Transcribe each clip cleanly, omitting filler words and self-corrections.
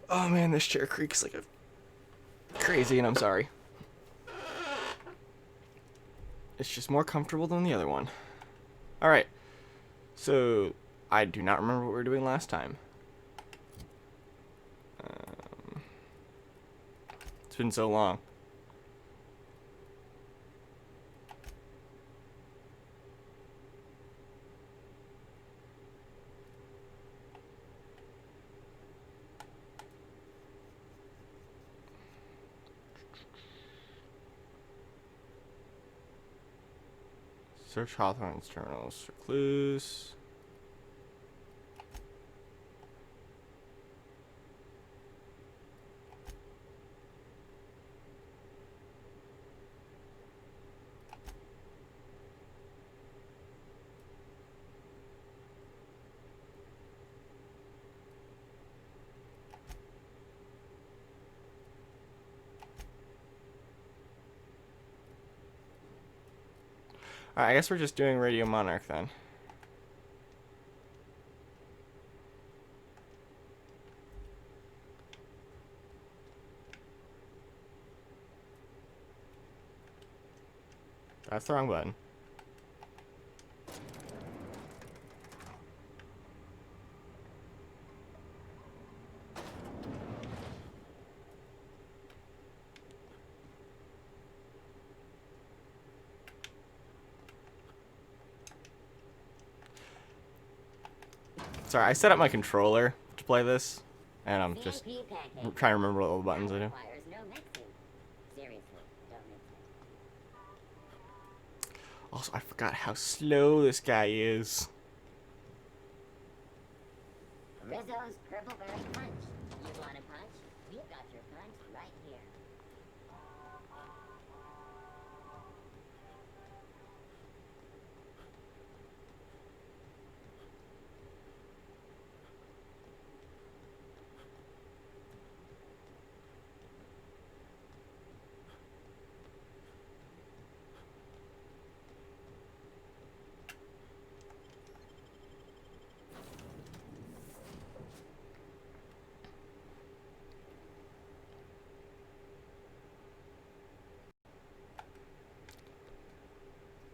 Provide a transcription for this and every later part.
Oh man, this chair creaks like a crazy, and I'm sorry. It's just more comfortable than the other one. Alright, so I do not remember what we were doing last time. It's been so long. Search Hawthorne's terminals for clues. Alright, I guess we're just doing Radio Monarch then. That's the wrong button. Sorry, I set up my controller to play this, and I'm just trying to remember all the buttons I do. Also, I forgot how slow this guy is. Rizzo's Purple Berry Punch. You want a punch? We've got your punch right here.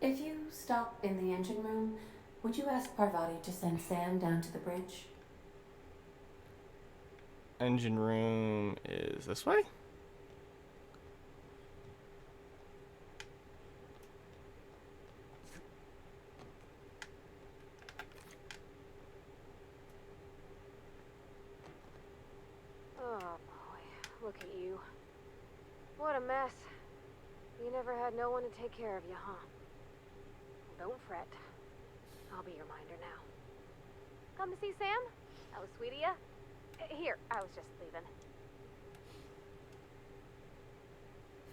If you stop in the engine room, would you ask Parvati to send Sam down to the bridge? Engine room is this way? Oh boy, look at you. What a mess. You never had no one to take care of you, huh? Well, don't fret. I'll be your minder now. Come to see Sam? That was sweet of ya. Here, I was just leaving.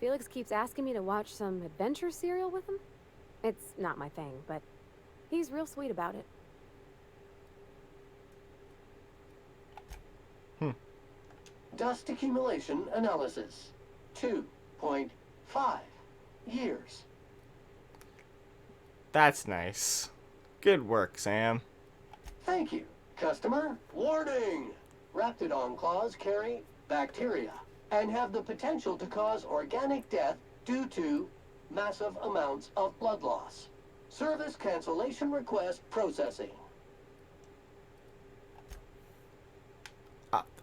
Felix keeps asking me to watch some adventure serial with him. It's not my thing, but he's real sweet about it. Dust accumulation analysis. 2.5 years. That's nice. Good work, Sam. Thank you, customer. Warning! Raptidon claws carry bacteria and have the potential to cause organic death due to massive amounts of blood loss. Service cancellation request processing.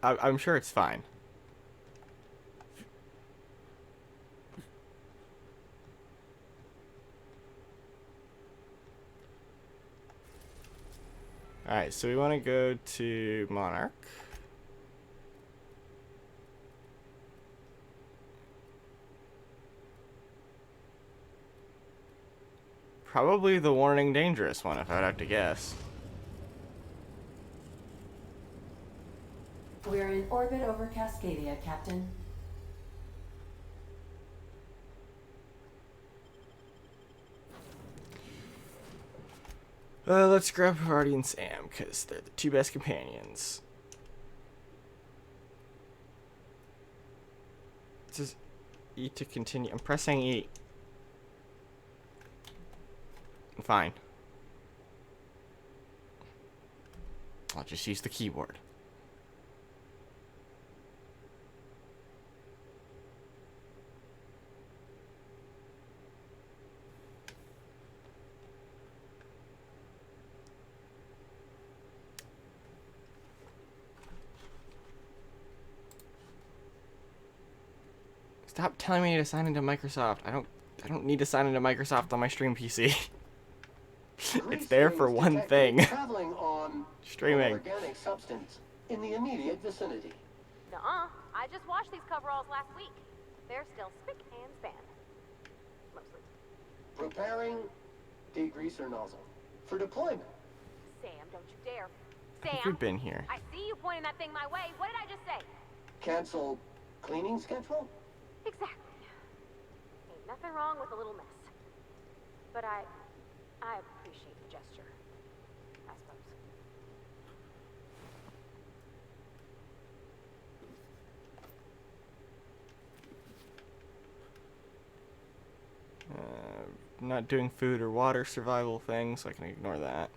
I'm sure it's fine. Alright, so we want to go to Monarch. Probably the warning dangerous one, if I'd have to guess. We're in orbit over Cascadia, Captain. Let's grab Hardy and Sam, because they're the two best companions. This is E to continue. I'm pressing E. Fine. I'll just use the keyboard. Stop telling me to sign into Microsoft. I don't need to sign into Microsoft on my stream PC. It's there for one thing. Traveling on Streaming. organic substance in the immediate vicinity. Nuh-uh. I just washed these coveralls last week. They're still spick and span. Mostly. Preparing degreaser nozzle for deployment. Sam, don't you dare. Have we Sam, been here? I see you pointing that thing my way. What did I just say? Cancel cleaning schedule? Exactly. Ain't nothing wrong with a little mess. But I appreciate the gesture. I suppose. Not doing food or water survival things, so I can ignore that.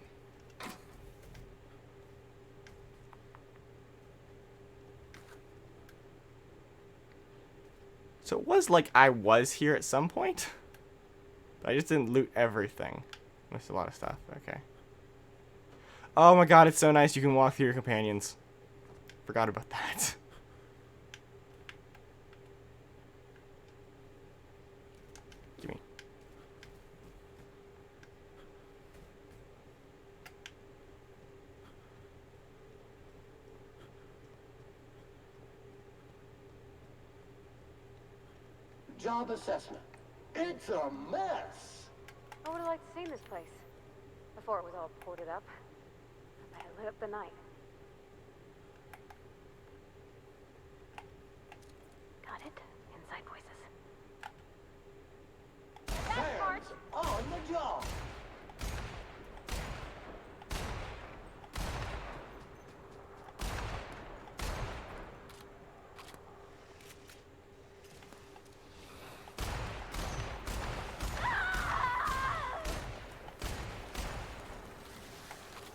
So it was like I was here at some point. But I just didn't loot everything. Missed a lot of stuff. Okay. Oh my god, it's so nice you can walk through your companions. Forgot about that. Gimme. Job assessment. It's a mess. I would have liked to see this place. Before it was all ported up. I bet it lit up the night. Got it? Inside voices. That's smart! On the job.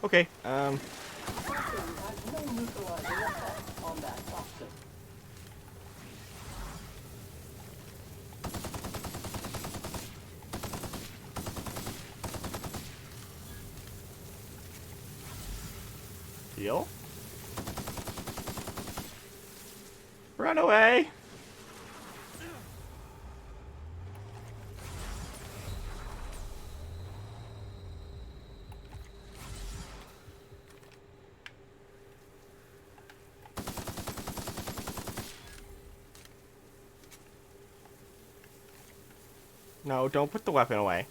Okay, Toxin has no neutralizing effect on that toxin. Deal? Run away! No, don't put the weapon away.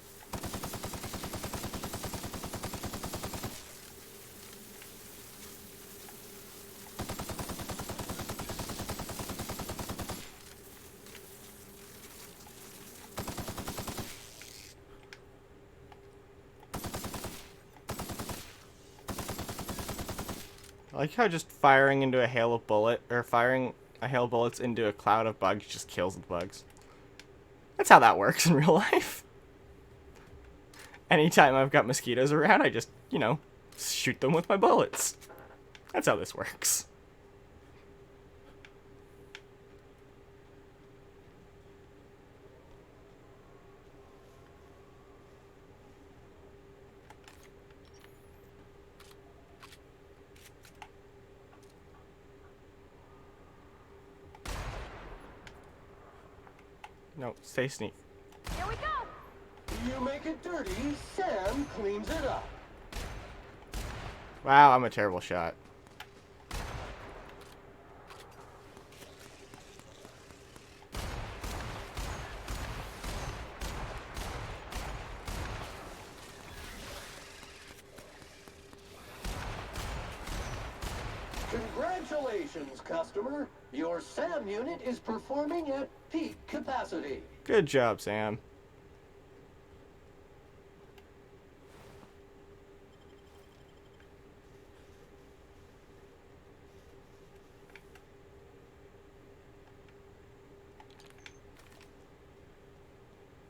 I like how just firing into a hail of firing a hail of bullets into a cloud of bugs just kills the bugs. That's how that works in real life. Anytime I've got mosquitoes around, I just, you know, shoot them with my bullets. That's how this works. No, stay sneak. Here we go! You make it dirty, Sam cleans it up. Wow, I'm a terrible shot. Congratulations, customer. Your SAM unit is performing at peak capacity. Good job, Sam.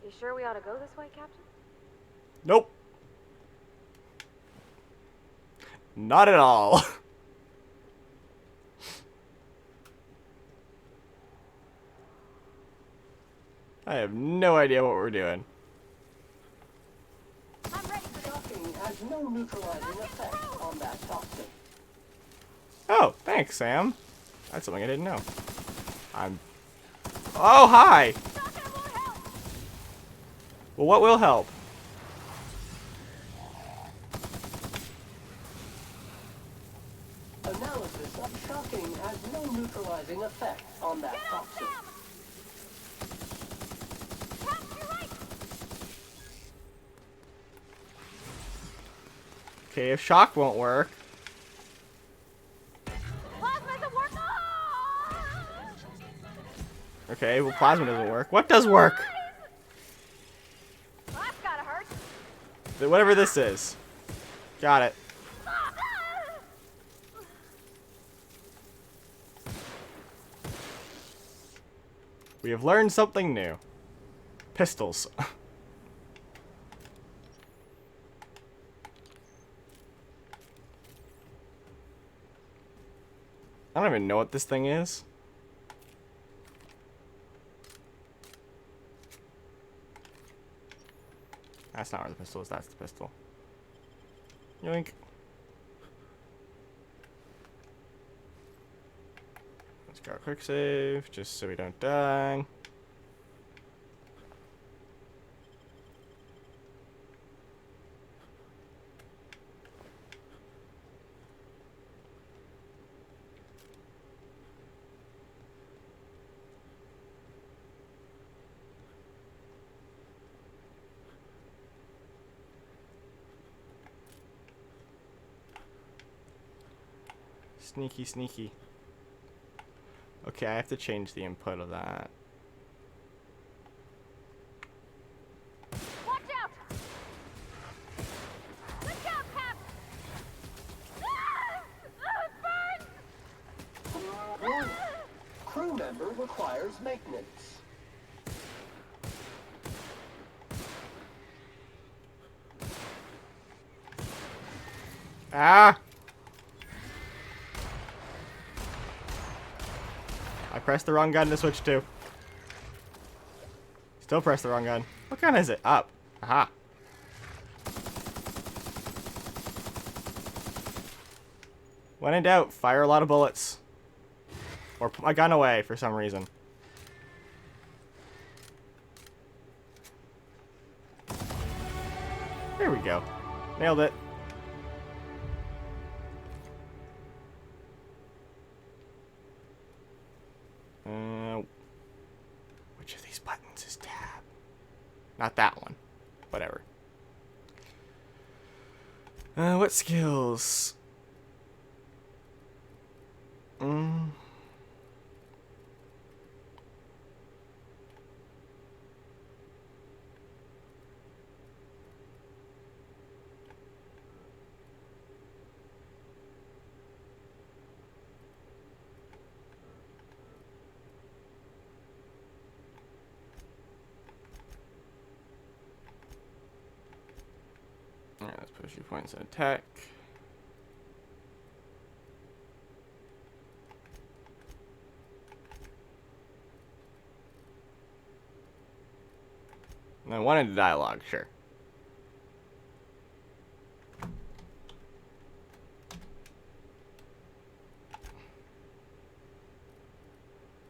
You sure we ought to go this way, Captain? Nope. Not at all. I have no idea what we're doing. I'm ready for this. Docking has no neutralizing effect on that toxin. Oh, thanks, Sam. That's something I didn't know. I'm Oh, hi! Well, what will help? Analysis of shocking has no neutralizing effect on that toxin. Okay, if shock won't work. Plasma isn't working. Okay, well, plasma doesn't work. What does work? Well, that's gotta hurt. Whatever this is. Got it. We have learned something new. Pistols. I don't even know what this thing is. That's not where the pistol is, that's the pistol. Yoink. Let's go quick save, just so we don't die. Sneaky, sneaky. Okay, I have to change the input of that. Watch out! Look out, Pep! It burns! Warning. Crew member requires maintenance. Ah! I pressed the wrong gun to switch to. Still press the wrong gun. What gun is it? Up. Aha. When in doubt, fire a lot of bullets. Or put my gun away for some reason. There we go. Nailed it. Which of these buttons is tab? Not that one. Whatever. What skills? Alright, let's put a few points in attack. And then one into dialogue, sure.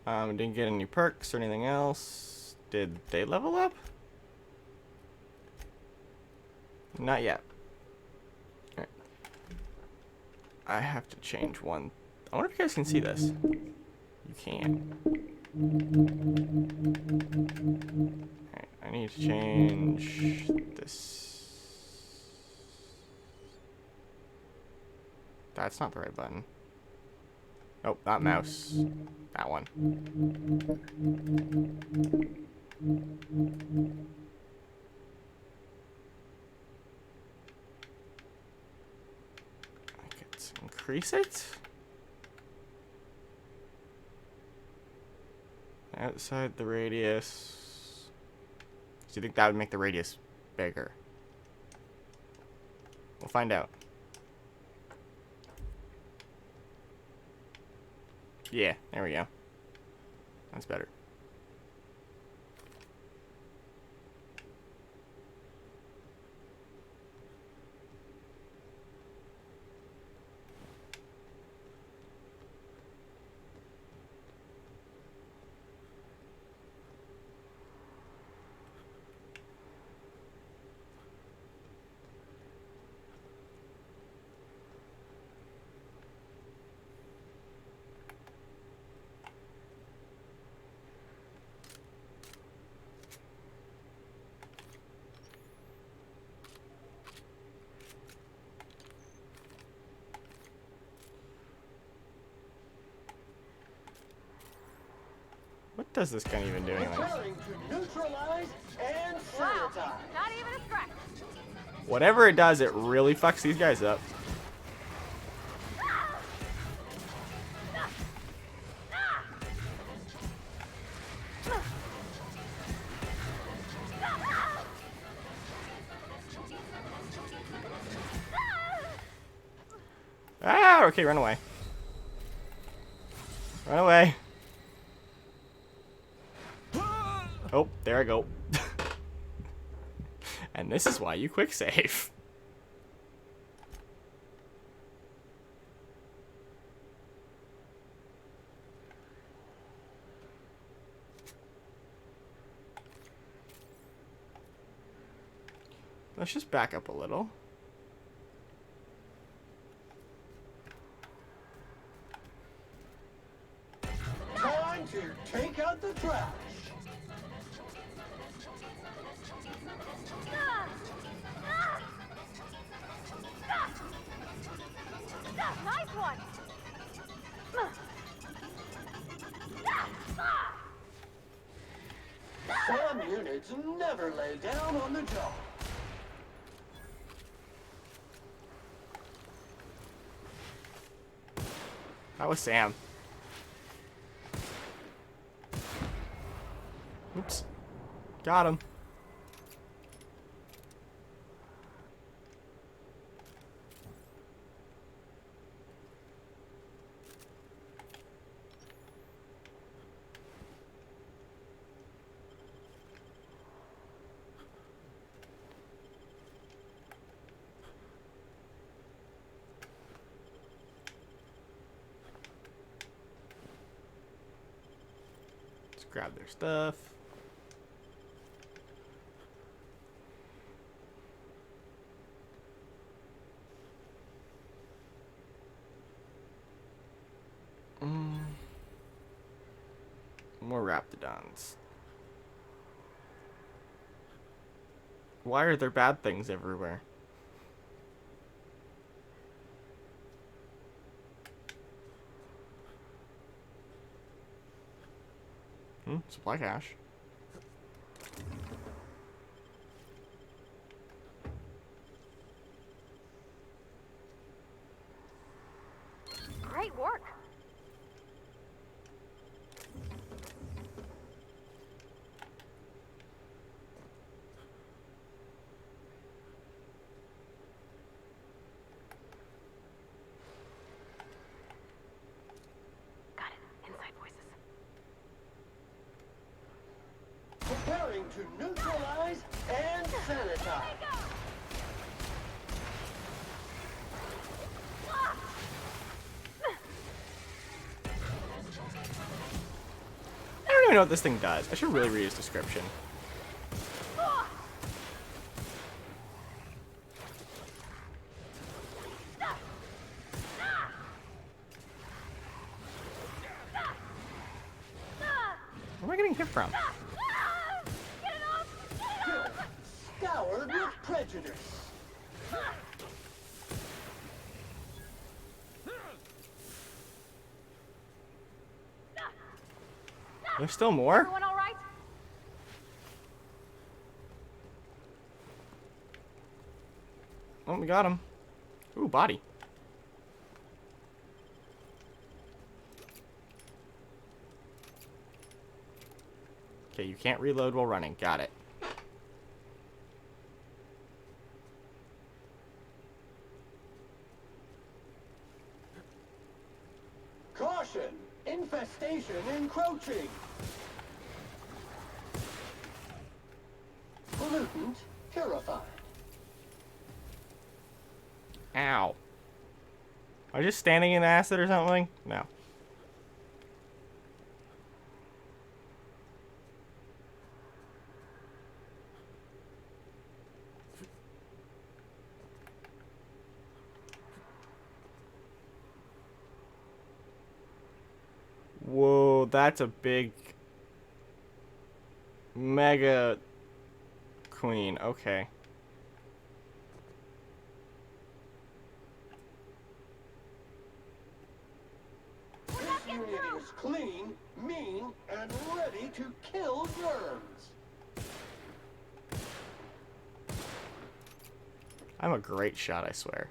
Didn't get any perks or anything else. Did they level up? Not yet. Alright. I have to change one. I wonder if you guys can see this. You can. Alright, I need to change this. That's not the right button. Nope, not mouse. That one. Let's increase it. Outside the radius. Do you think that would make the radius bigger? We'll find out. Yeah, there we go. That's better. does this gun even do anything? Preparing to neutralize and Wow, sanitize. not even a scratch. Whatever it does, it really fucks these guys up. Ah, okay, run away. Run away. Oh, there I go. And this is why you quick save. Let's just back up a little. Time to take out the trash. Nice one. Some units never lay down on the job. That was Sam. Oops. Got him. Let's grab their stuff. More Raptidons. Why are there bad things everywhere? Supply cache. Great work. Got it. Inside voices. Preparing to neutralize and sanitize. I don't even know what this thing does. I should really read its description. Where am I getting hit from? Scoured with prejudice. There's still more? Everyone all right? Oh, we got him. Ooh, body. Okay, you can't reload while running. Got it. Caution! Infestation encroaching. Pollutant purified. Ow. Am I just standing in acid or something? No. Whoa, that's a big mega queen. Okay. This unit is nice, clean, mean, and ready to kill germs. I'm a great shot, I swear.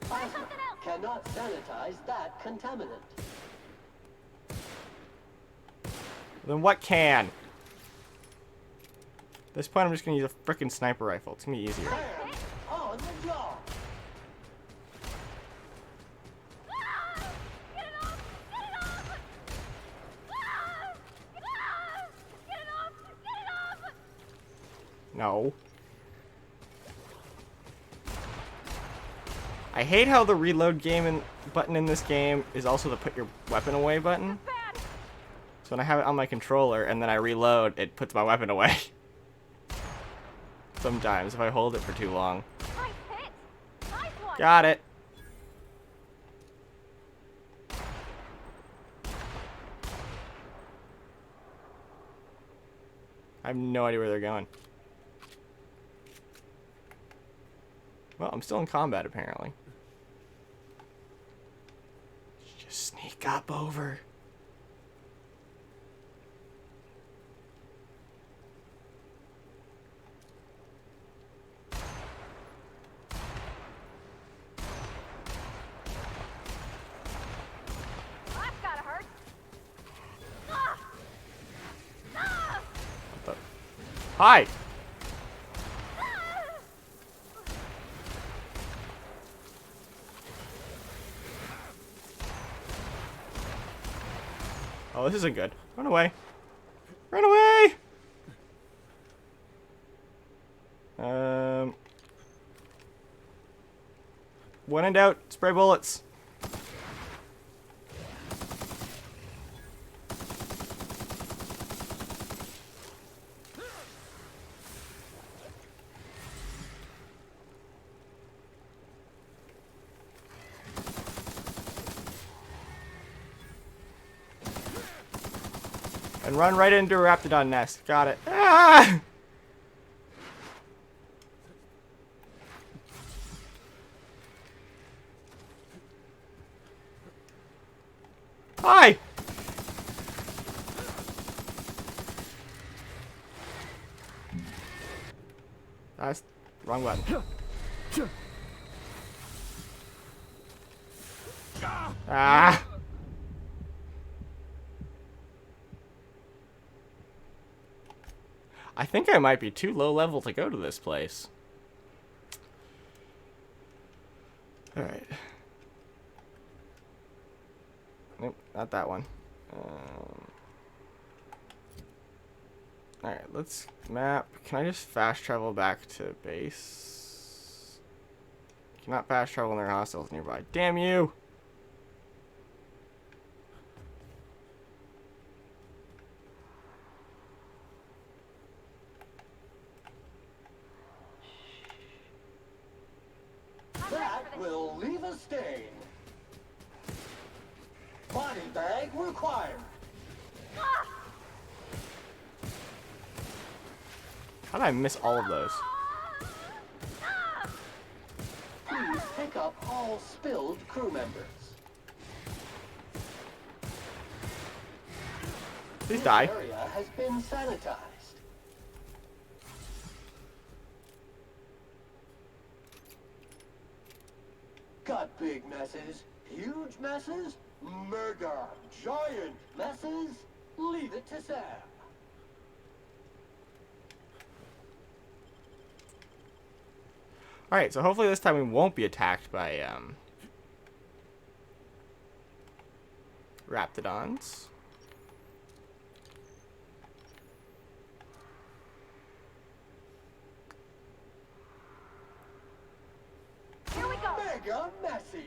Plasma cannot sanitize that contaminant. Then what can? At this point, I'm just gonna use a frickin' sniper rifle. It's gonna be easier. Bam! On the job. Get it off! Get it off! Get it off! Get it off! No. I hate how the reload button in this game is also the put your weapon away button. Bad! So when I have it on my controller and then I reload, it puts my weapon away. Sometimes, if I hold it for too long. Nice hit! Nice one! Got it. I have no idea where they're going. Well, I'm still in combat, apparently. Just sneak up over. That's gotta hurt! Ah! Ah! What the? Hi! Oh, this isn't good. Run away. Run away! When in doubt, spray bullets. And run right into a Raptidon nest. Got it. Ah! Hi! That's wrong button. Ah! I think I might be too low level to go to this place. Alright. Nope, not that one. Alright, let's map. Can I just fast travel back to base? Cannot fast travel when there are hostiles nearby. Damn you! That will leave a stain. Body bag required. How did I miss all of those? Please pick up all spilled crew members. Please This die. area has been sanitized. Got big messes, huge messes, mega giant messes. Leave it to Sam. Alright, so hopefully this time we won't be attacked by, Raptidons. Here we go! Mega messy.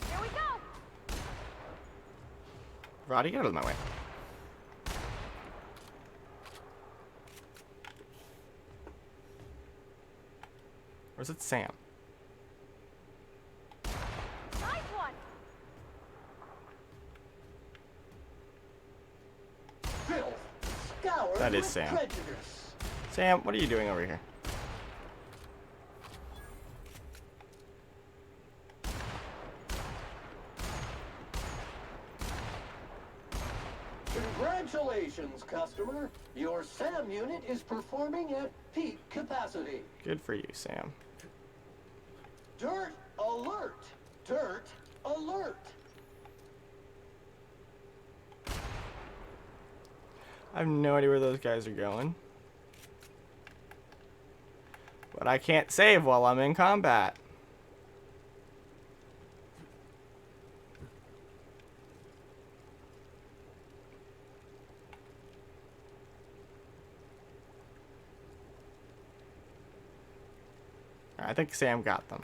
Here we go! Roddy, get out of my way. Where's it Sam? Nice one! That is with Sam. prejudice. Sam, what are you doing over here? Congratulations, customer. Your SAM unit is performing at peak capacity. Good for you, Sam. Dirt alert! Dirt alert! I have no idea where those guys are going. But I can't save while I'm in combat. I think Sam got them.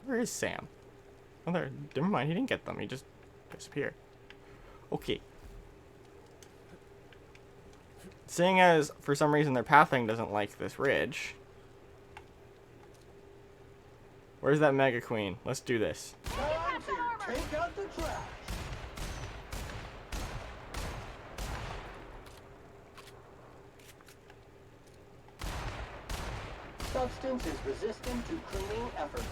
Where is Sam? Oh, there. Never mind. He didn't get them. He just disappeared. Okay. Seeing as, for some reason, their pathing doesn't like this ridge. Where's that Mega Queen? Let's do this. Time to take out the trash. Substance is resistant to cleaning efforts.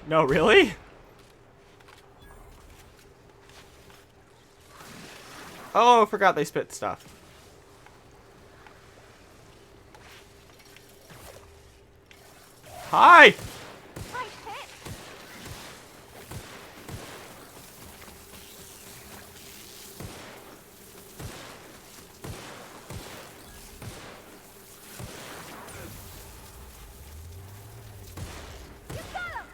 No, really? Oh, I forgot they spit stuff. Hi! Nice hit. You got him.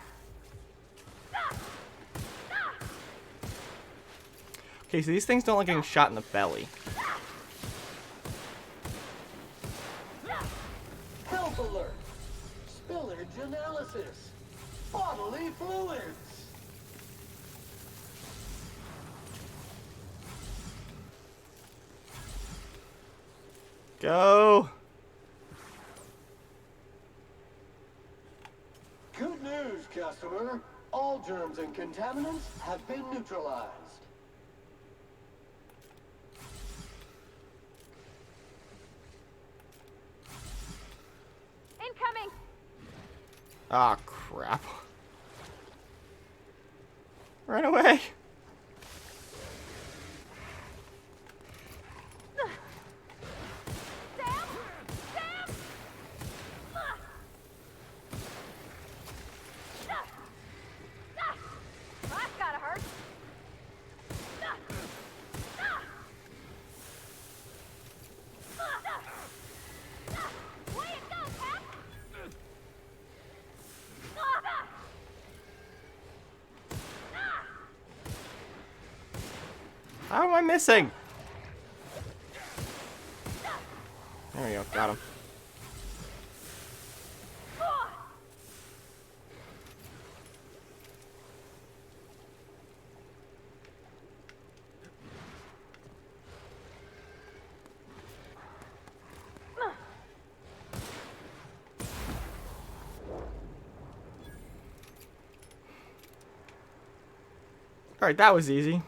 Okay, so these things don't like getting shot in the belly. Health alert. Spillage analysis. Bodily fluids. Go! Good news, customer. All germs and contaminants have been neutralized. Incoming. Ah, crap. Run away! Sam. Sam. That's gotta hurt. Way to go, Cap. How am I missing? There we go, got him. Alright, that was easy.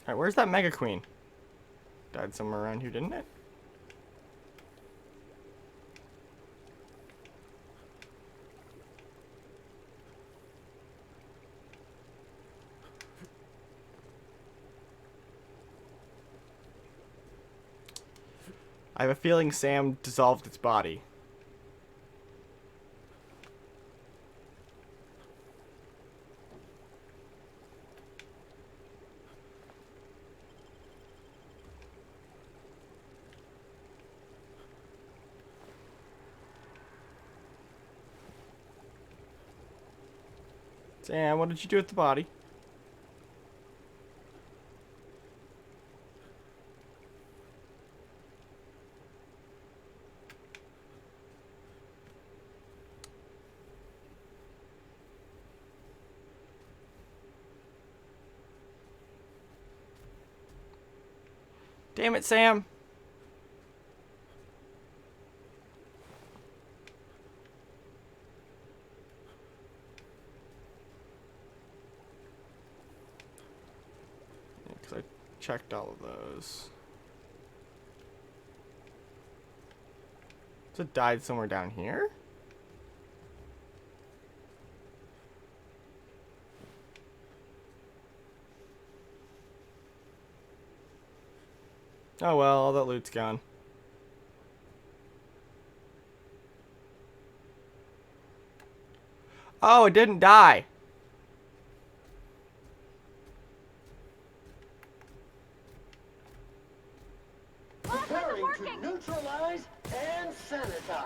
Alright, where's that Mega Queen? Died somewhere around here, didn't it? I have a feeling Sam dissolved its body. Sam, what did you do with the body? Damn it, Sam. checked all of those. So it died somewhere down here? Oh well, all that loot's gone. Oh, it didn't die. Preparing to neutralize and sanitize.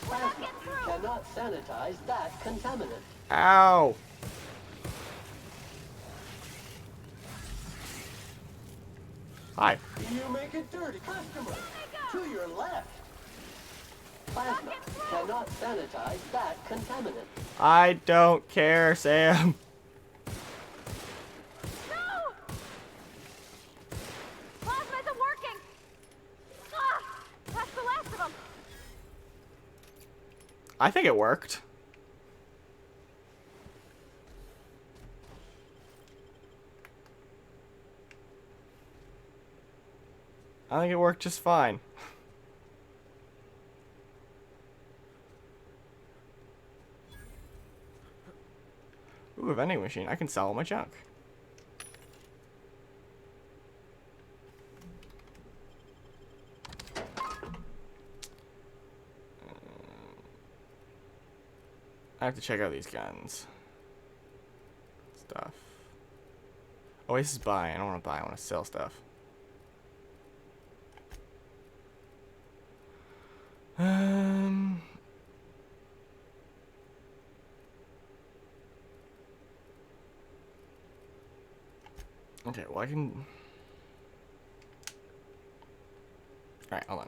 Plasma cannot sanitize that contaminant. Ow. Hi. You make it dirty. Customer, to your left. Plasma cannot sanitize that contaminant. I don't care, Sam. No! Plasma isn't working! Ah! That's the last of them! I think it worked. I think it worked just fine. Ooh, a vending machine. I can sell all my junk. I have to check out these guns. Stuff. Oh, this is buy. I don't want to buy. I want to sell stuff. Okay, well I can... Alright, hold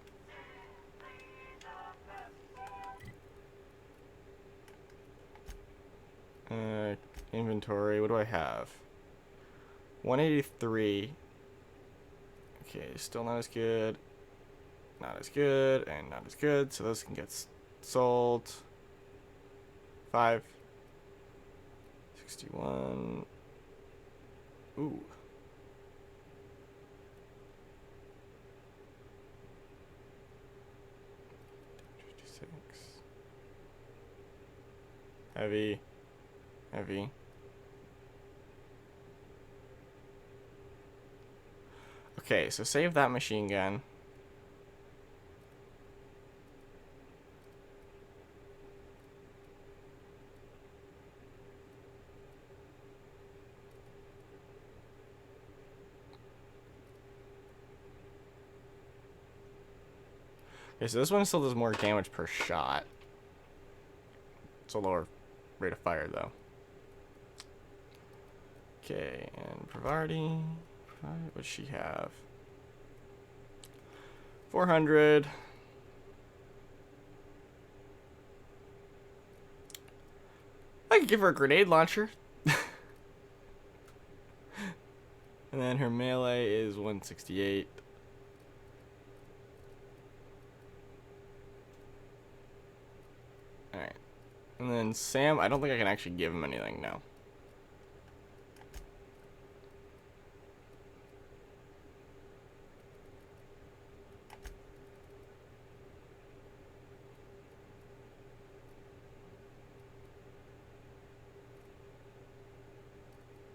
on. Inventory, what do I have? 183. Okay, still not as good. Not as good, and not as good, so those can get sold. 561. Ooh. Heavy. Heavy. Okay, so save that machine gun. Okay, so this one still does more damage per shot. It's a lower rate of fire, though. Okay, and Pravarti. What does she have? 400. I could give her a grenade launcher. And then her melee is 168. Alright. And then Sam, I don't think I can actually give him anything now.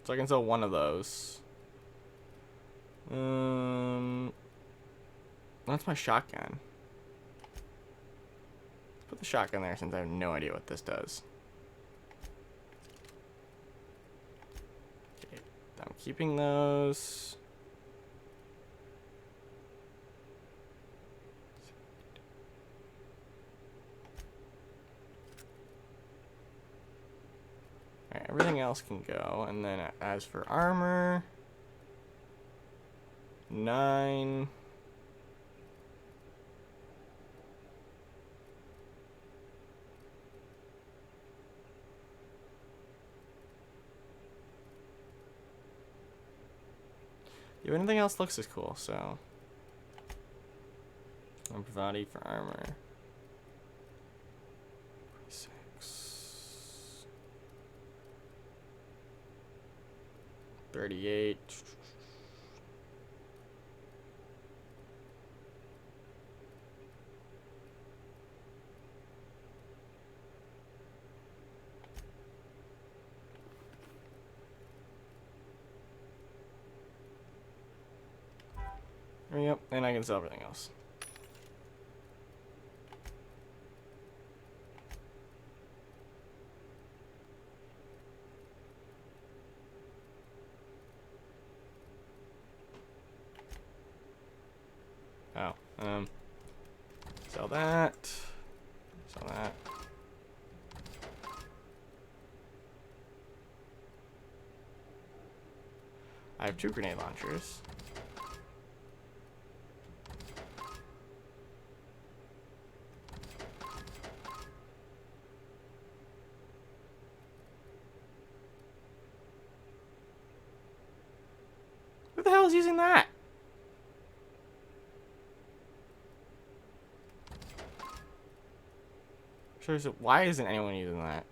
So I can sell one of those. That's my shotgun. Let's put the shotgun there since I have no idea what this does. Okay, I'm keeping those. Alright, everything else can go. And then as for armor, 9. If anything else looks as cool, so. I'm Pravati for armor. 6. 38. Yep, and I can sell everything else. Oh, sell that. Sell that. I have 2 grenade launchers. Who the hell is using that? Sure, so why isn't anyone using that?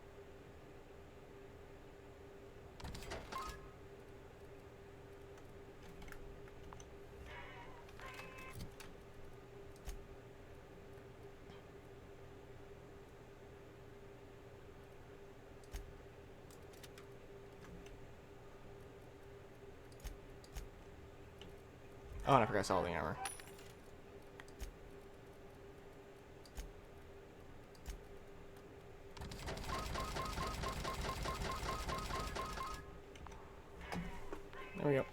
Oh, and I forgot to sell the armor. There we go.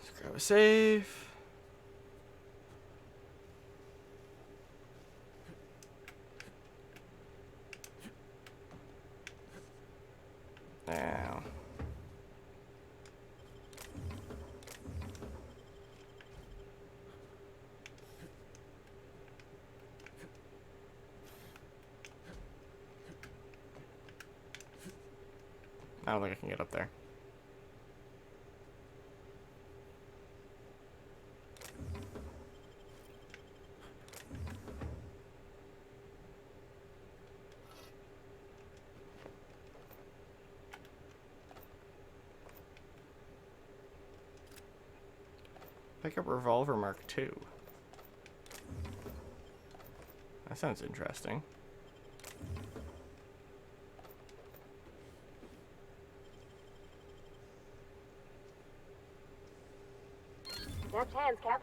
Let's grab a save. Now. I don't think I can get up there. Pick up revolver Mark II. That sounds interesting. Snap hands, Cap.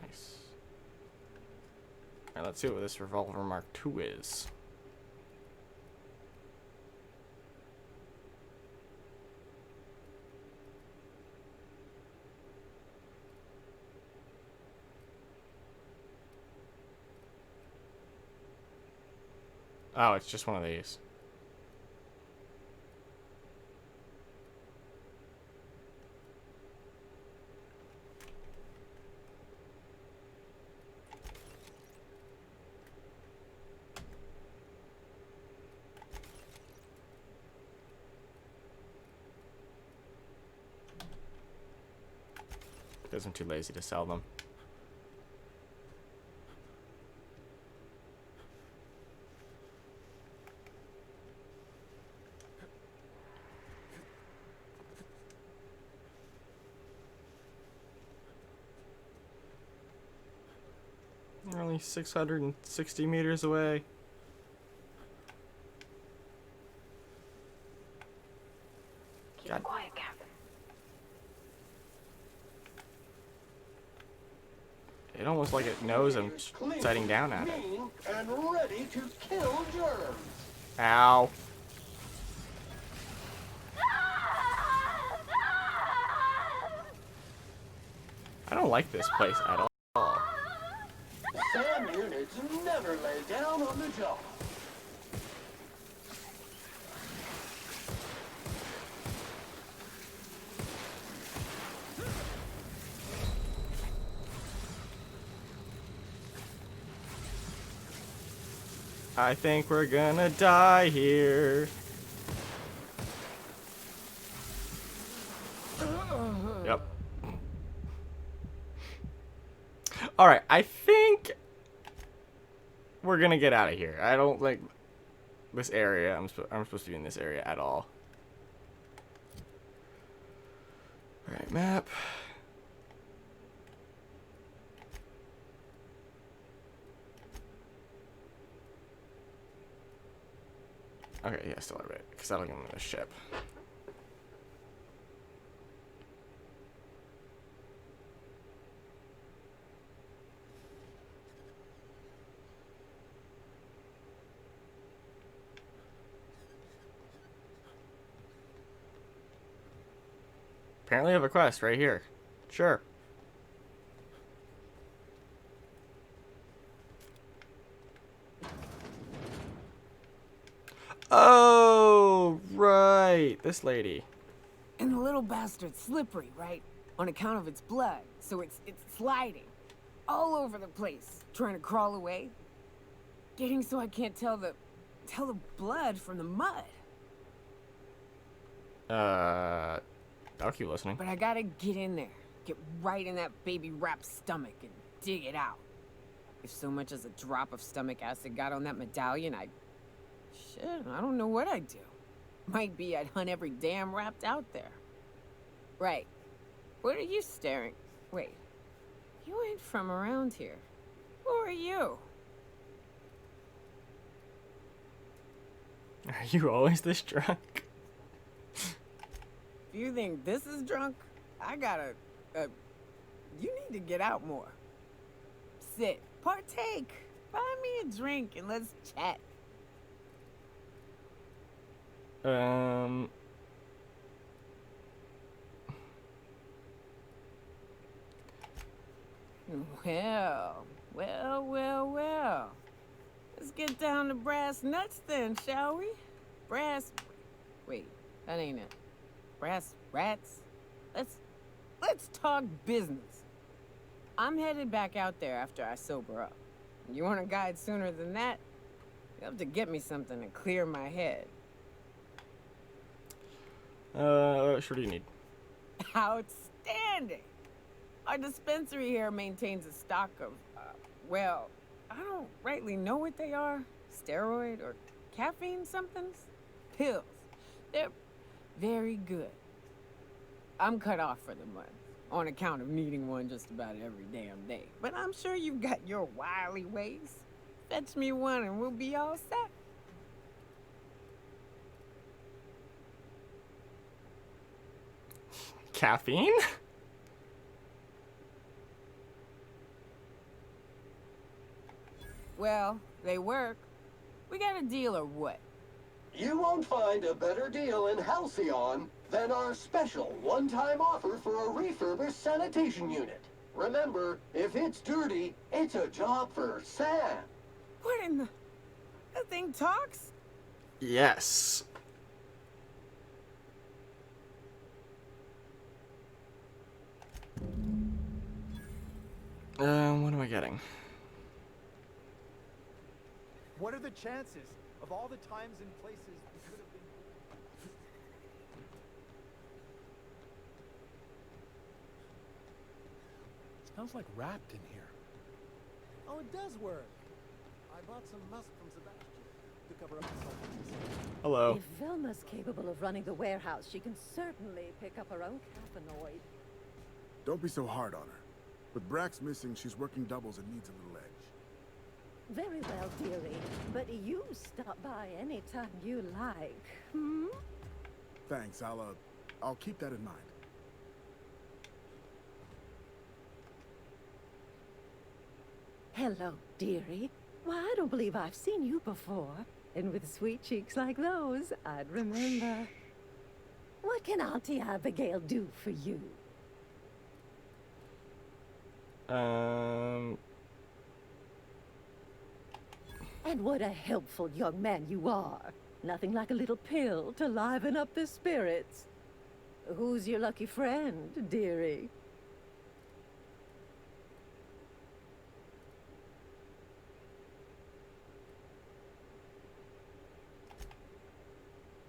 Nice. Alright, let's see what this revolver Mark II is. Oh, it's just one of these. Because I'm too lazy to sell them. We're only 660 meters away. Keep God. it quiet, Cap. It almost like it knows I'm Clean, sighting down at it. mean, and ready to kill germs. Ow. I don't like this place at all. SAM units never lay down on the job. I think we're gonna die here. Yep. Alright, I think we're gonna get out of here. I don't like... this area. I'm supposed to be in this area at all. All right, map. Okay, yeah, still right, because that'll give me the ship. Apparently I have a quest right here. Sure. Oh, right. This lady. And the little bastard's slippery, right? On account of its blood, so it's sliding all over the place, trying to crawl away. Getting so I can't tell the blood from the mud. I'll keep listening. But I gotta get in there, get right in that baby rap's stomach and dig it out. If so much as a drop of stomach acid got on that medallion, shit, I don't know what I'd do. Might be I'd hunt every damn wrapped out there. Right. What are you staring? Wait. You ain't from around here. Who are you? Are you always this drunk? If you think this is drunk, I gotta, you need to get out more. Sit. Partake. Buy me a drink and let's chat. Well. Let's get down to brass nuts then, shall we? Wait, that ain't it. Brass rats? Let's talk business. I'm headed back out there after I sober up. You want a guide sooner than that? You'll have to get me something to clear my head. Sure do you need? Outstanding! Our dispensary here maintains a stock of, well, I don't rightly know what they are. Steroid or caffeine somethings? Pills. They're very good. I'm cut off for the month, on account of needing one just about every damn day. But I'm sure you've got your wily ways. Fetch me one and we'll be all set. Caffeine? Well, they work. We got a deal or what? You won't find a better deal in Halcyon than our special one-time offer for a refurbished sanitation unit. Remember, if it's dirty, it's a job for Sam. What in the... That thing talks? Yes. What am I getting? What are the chances of all the times and places we could have been? Smells like wrapped in here. Oh, it does work. I bought some musk from Sebastian to cover up the sulfur. Hello. If Velma's capable of running the warehouse, she can certainly pick up her own caffeinoid. Don't be so hard on her. With Brax missing, she's working doubles and needs a little edge. Very well, dearie. But you stop by anytime you like, hmm? Thanks, I'll keep that in mind. Hello, dearie. Why, I don't believe I've seen you before. And with sweet cheeks like those, I'd remember. What can Auntie Abigail do for you? And what a helpful young man you are. Nothing like a little pill to liven up the spirits. Who's your lucky friend, dearie?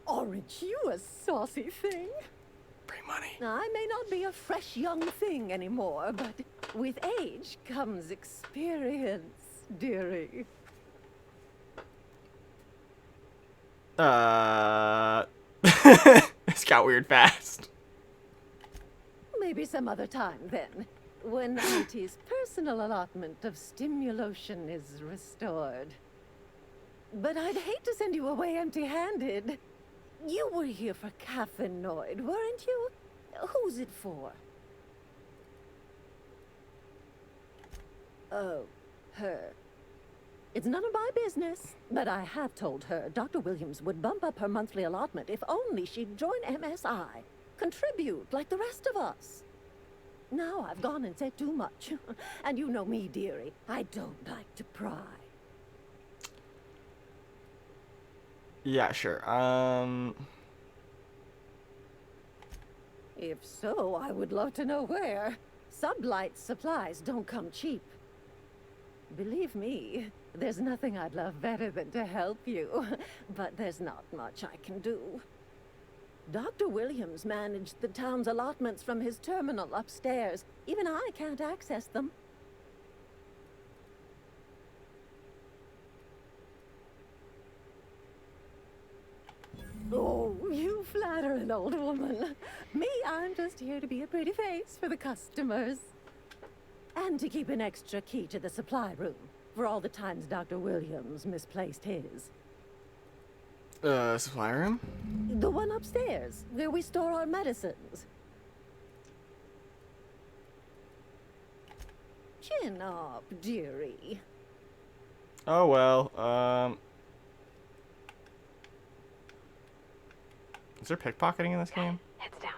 Aren't you a saucy thing? Free money. I may not be a fresh young thing anymore, but with age comes experience, dearie. This got weird fast. Maybe some other time then, when Auntie's personal allotment of stimulation is restored. But I'd hate to send you away empty-handed. You were here for Caffeinoid, weren't you? Who's it for? Oh, her. It's none of my business, but I have told her Dr. Williams would bump up her monthly allotment if only she'd join MSI. Contribute like the rest of us. Now I've gone and said too much. And you know me, dearie. I don't like to pry. Yeah, sure. If so, I would love to know where. Sublight supplies don't come cheap. Believe me, there's nothing I'd love better than to help you. But there's not much I can do. Dr. Williams managed the town's allotments from his terminal upstairs. Even I can't access them. Oh, you flatter an old woman. Me, I'm just here to be a pretty face for the customers. And to keep an extra key to the supply room, for all the times Dr. Williams misplaced his. Supply room? The one upstairs, where we store our medicines. Chin up, dearie. Oh, well, is there pickpocketing in this game? Heads down.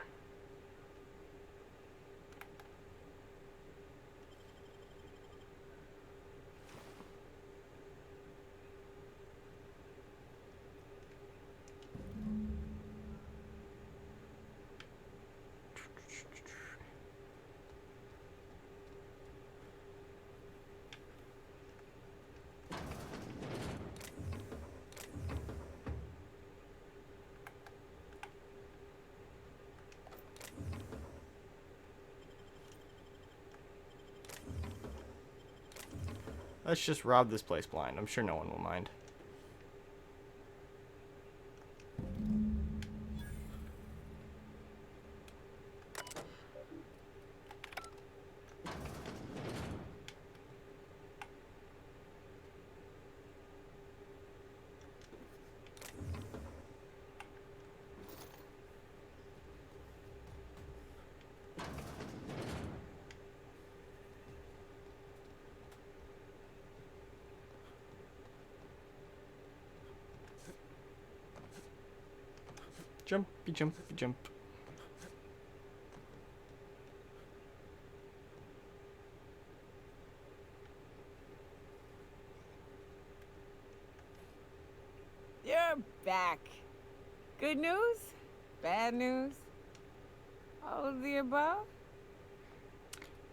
Let's just rob this place blind. I'm sure no one will mind. Jumpy, jumpy, jump. You're back. Good news? Bad news? All of the above?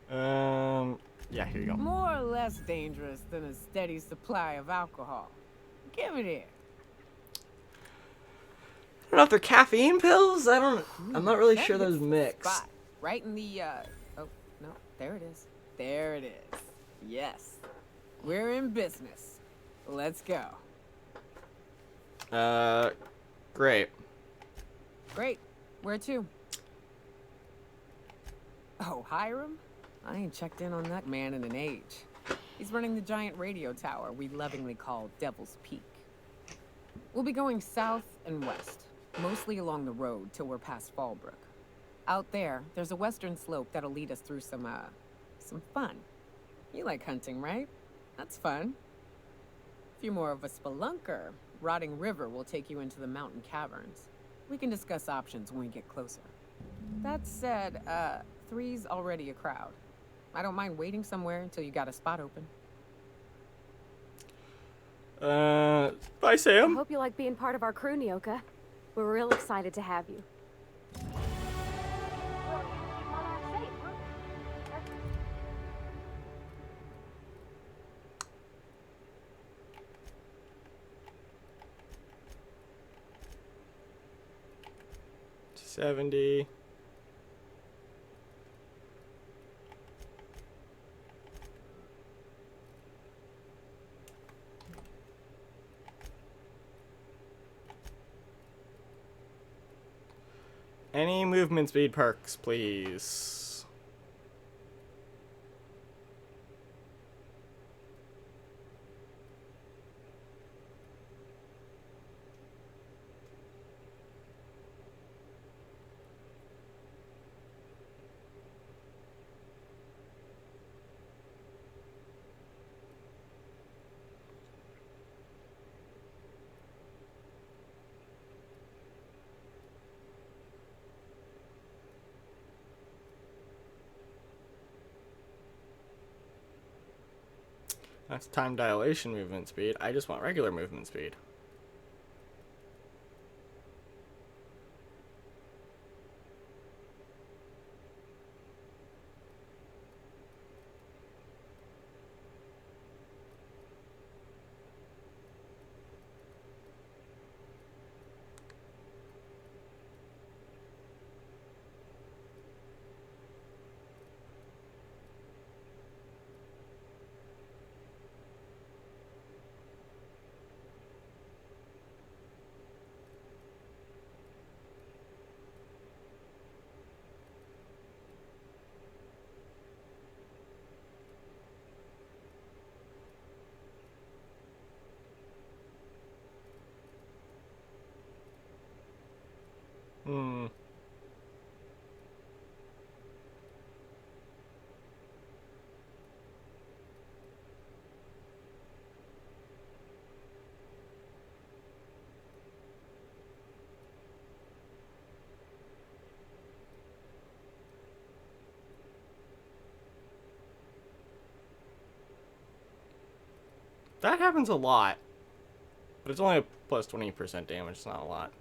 Yeah, here you go. More or less dangerous than a steady supply of alcohol. Give it here. I don't know if they're caffeine pills. I'm not really sure those mix. Spot. Right in the, oh, no, there it is. There it is. Yes. We're in business. Let's go. Great. Great. Where to? Oh, Hiram? I ain't checked in on that man in an age. He's running the giant radio tower we lovingly call Devil's Peak. We'll be going south and west, mostly along the road till we're past Fallbrook. Out there, there's a western slope that'll lead us through some fun. You like hunting, right? That's fun. If you're more of a spelunker, Rotting River will take you into the mountain caverns. We can discuss options when we get closer. That said, 3's already a crowd. I don't mind waiting somewhere until you got a spot open. Bye, I Sam. hope you like being part of our crew, Nyoka. We're real excited to have you. $70. movement speed perks, please. That's time dilation movement speed. I just want regular movement speed. Hmm. That happens a lot. But it's only a plus 20% damage, it's not a lot.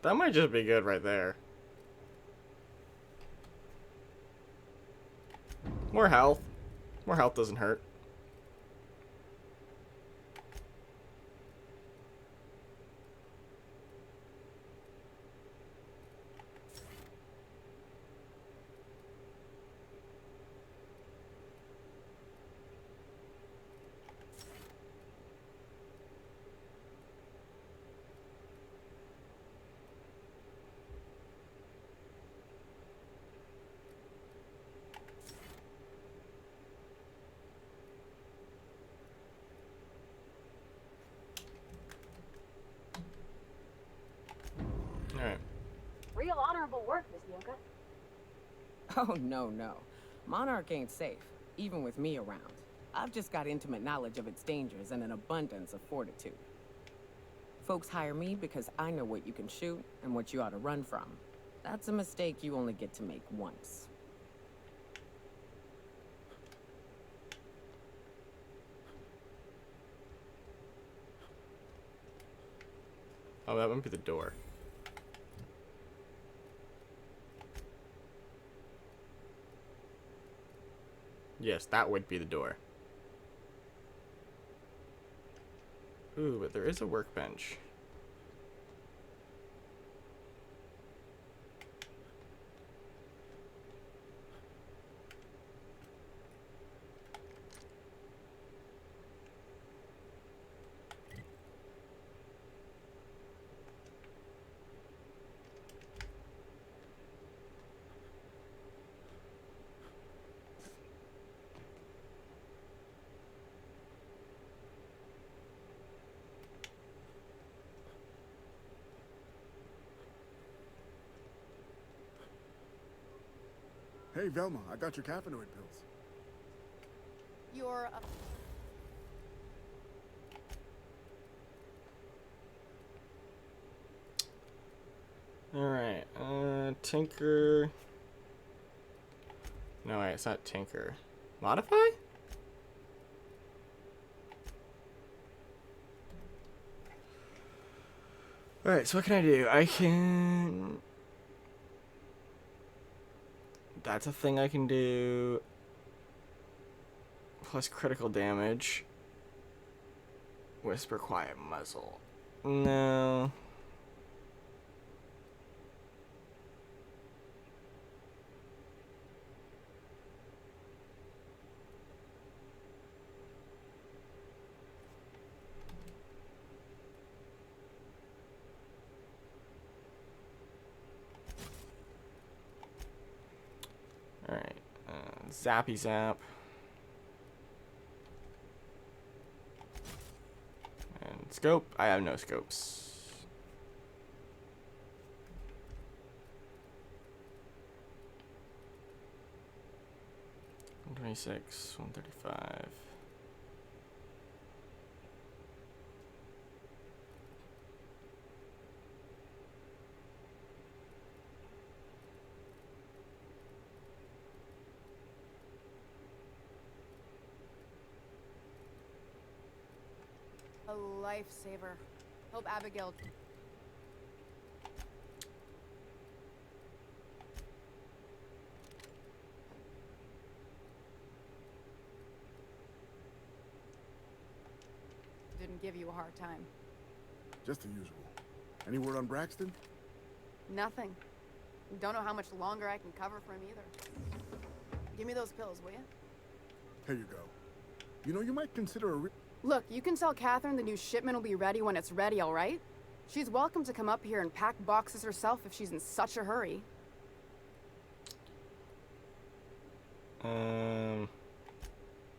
That might just be good right there. More health. More health doesn't hurt. Alright. Real honorable work, Miss Yoga. Oh, no, no. Monarch ain't safe, even with me around. I've just got intimate knowledge of its dangers and an abundance of fortitude. Folks hire me because I know what you can shoot and what you ought to run from. That's a mistake you only get to make once. Oh, that might be the door. Yes, that would be the door. Ooh, but there is a workbench. Hey, Velma, I got your caffeinoid pills. You're Alright, Tinker. No, wait, it's not Tinker. Modify? Alright, so what can I do? I can... That's a thing I can do. Plus critical damage. Whisper, quiet, muzzle. No. Zappy zap. And scope. I have no scopes. 126, 135. A lifesaver. Hope Abigail. Didn't give you a hard time. Just the usual. Any word on Braxton? Nothing. Don't know how much longer I can cover for him either. Give me those pills, will you? Here you go. You know, you might consider a Look, you can tell Catherine the new shipment will be ready when it's ready, all right? She's welcome to come up here and pack boxes herself if she's in such a hurry.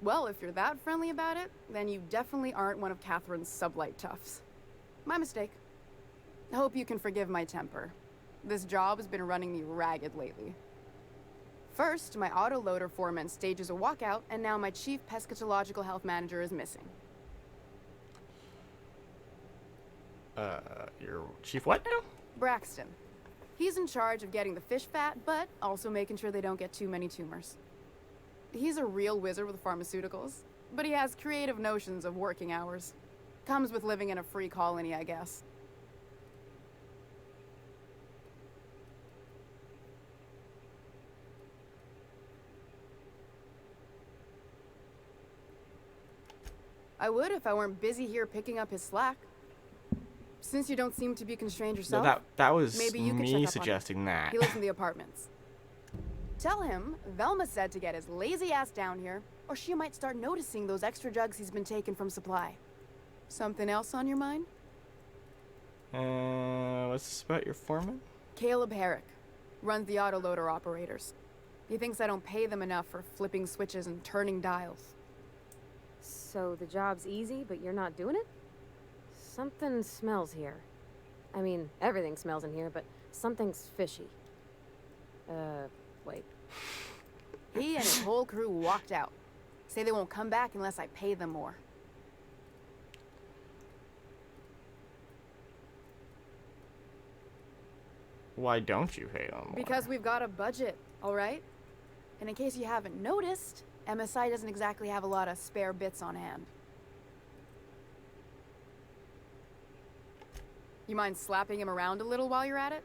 Well, if you're that friendly about it, then you definitely aren't one of Catherine's sublight toughs. My mistake. I hope you can forgive my temper. This job has been running me ragged lately. First, my autoloader foreman stages a walkout, and now my chief pescatological health manager is missing. Your chief what now? Braxton. He's in charge of getting the fish fat, but also making sure they don't get too many tumors. He's a real wizard with pharmaceuticals, but he has creative notions of working hours. Comes with living in a free colony, I guess. I would if I weren't busy here picking up his slack. Since you don't seem to be constrained yourself, No, that was maybe you could check me up on suggesting that. He lives in the apartments. Tell him Velma said to get his lazy ass down here, or she might start noticing those extra jugs he's been taking from supply. Something else on your mind? What's this about your foreman? Caleb Herrick runs the autoloader operators. He thinks I don't pay them enough for flipping switches and turning dials. So the job's easy, but you're not doing it? Something smells here. I mean, everything smells in here, but something's fishy. Wait. He and his whole crew walked out. Say they won't come back unless I pay them more. Why don't you pay them more? Because we've got a budget, all right? And in case you haven't noticed, MSI doesn't exactly have a lot of spare bits on hand. You mind slapping him around a little while you're at it?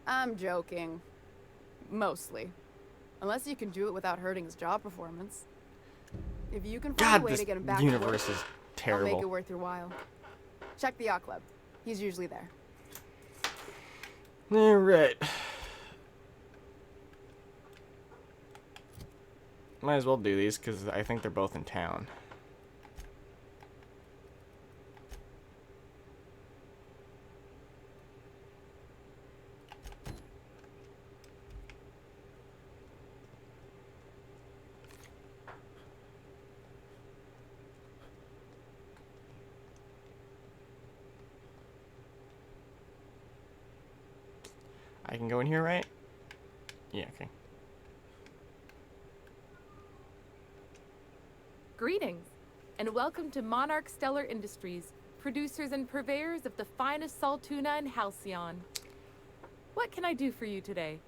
I'm joking. Mostly. Unless you can do it without hurting his job performance. If you can find God, a way this to get him back universe to work, is I'll terrible. make it worth your while. Check the yacht club. He's usually there. Alright. Might as well do these because I think they're both in town. I can go in here, right? Yeah, okay. Greetings, and welcome to Monarch Stellar Industries, producers and purveyors of the finest salt tuna in Halcyon. What can I do for you today?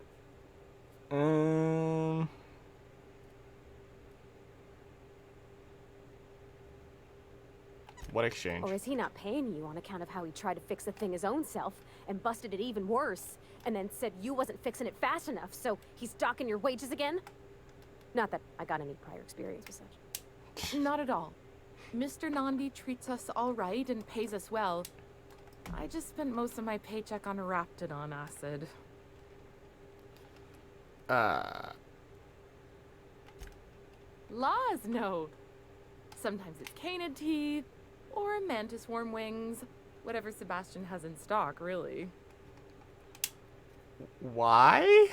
What exchange? Or is he not paying you on account of how he tried to fix the thing his own self and busted it even worse, and then said you wasn't fixing it fast enough, so he's docking your wages again? Not that I got any prior experience with such. Not at all. Mr. Nandi treats us all right and pays us well. I just spent most of my paycheck on Raptidon acid. Laws, no. Sometimes it's canid teeth, or mantis worm wings. Whatever Sebastian has in stock, really. Why?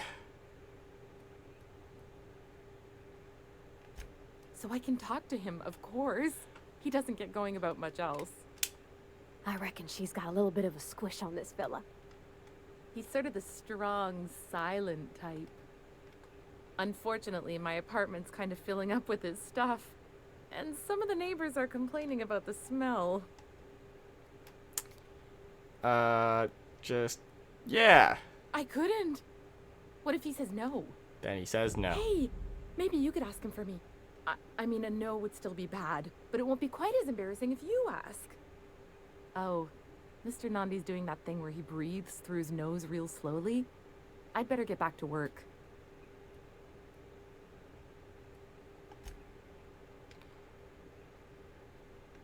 So I can talk to him, of course. He doesn't get going about much else. I reckon she's got a little bit of a squish on this fella. He's sort of the strong, silent type. Unfortunately, my apartment's kind of filling up with his stuff. And some of the neighbors are complaining about the smell. Yeah. I couldn't. What if he says no? Then he says no. Hey, maybe you could ask him for me. I mean, a no would still be bad, but it won't be quite as embarrassing if you ask. Oh, Mr. Nandi's doing that thing where he breathes through his nose real slowly. I'd better get back to work.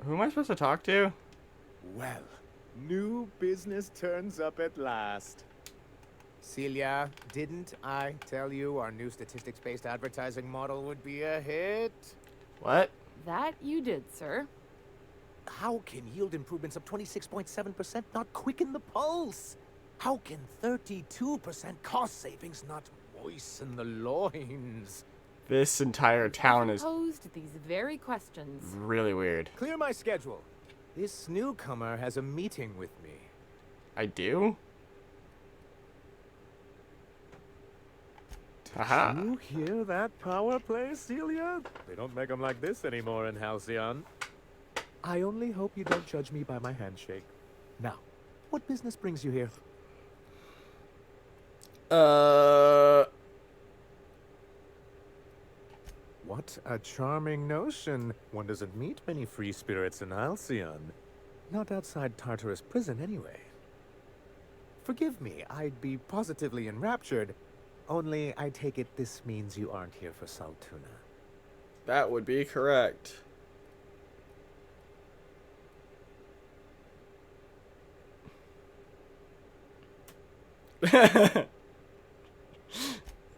Who am I supposed to talk to? Well, new business turns up at last. Celia, didn't I tell you our new statistics-based advertising model would be a hit? What? That you did, sir. How can yield improvements of 26.7% not quicken the pulse? How can 32% cost savings not moisten the loins? This entire town is Posed these very questions. really weird. Clear my schedule. This newcomer has a meeting with me. I do? Haha. You hear that power play, Celia? They don't make them like this anymore in Halcyon. I only hope you don't judge me by my handshake. Now, what business brings you here? What a charming notion. One doesn't meet many free spirits in Halcyon. Not outside Tartarus prison, anyway. Forgive me, I'd be positively enraptured. Only, I take it this means you aren't here for Saltuna. That would be correct.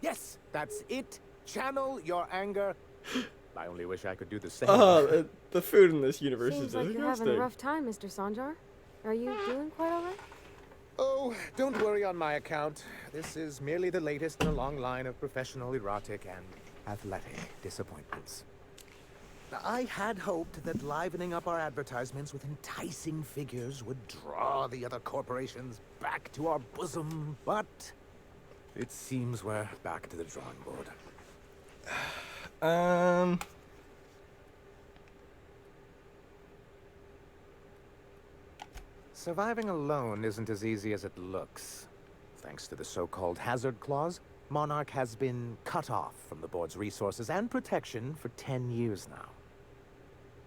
Yes, that's it. Channel your anger. I only wish I could do the same. The food in this universe Seems is like you're having a disgusting. rough time, Mr. Sanjar. Are you doing quite all right? Oh, don't worry on my account. This is merely the latest in a long line of professional erotic and athletic disappointments. I had hoped that livening up our advertisements with enticing figures would draw the other corporations back to our bosom, but it seems we're back to the drawing board. Surviving alone isn't as easy as it looks. Thanks to the so-called hazard clause, Monarch has been cut off from the board's resources and protection for 10 years now.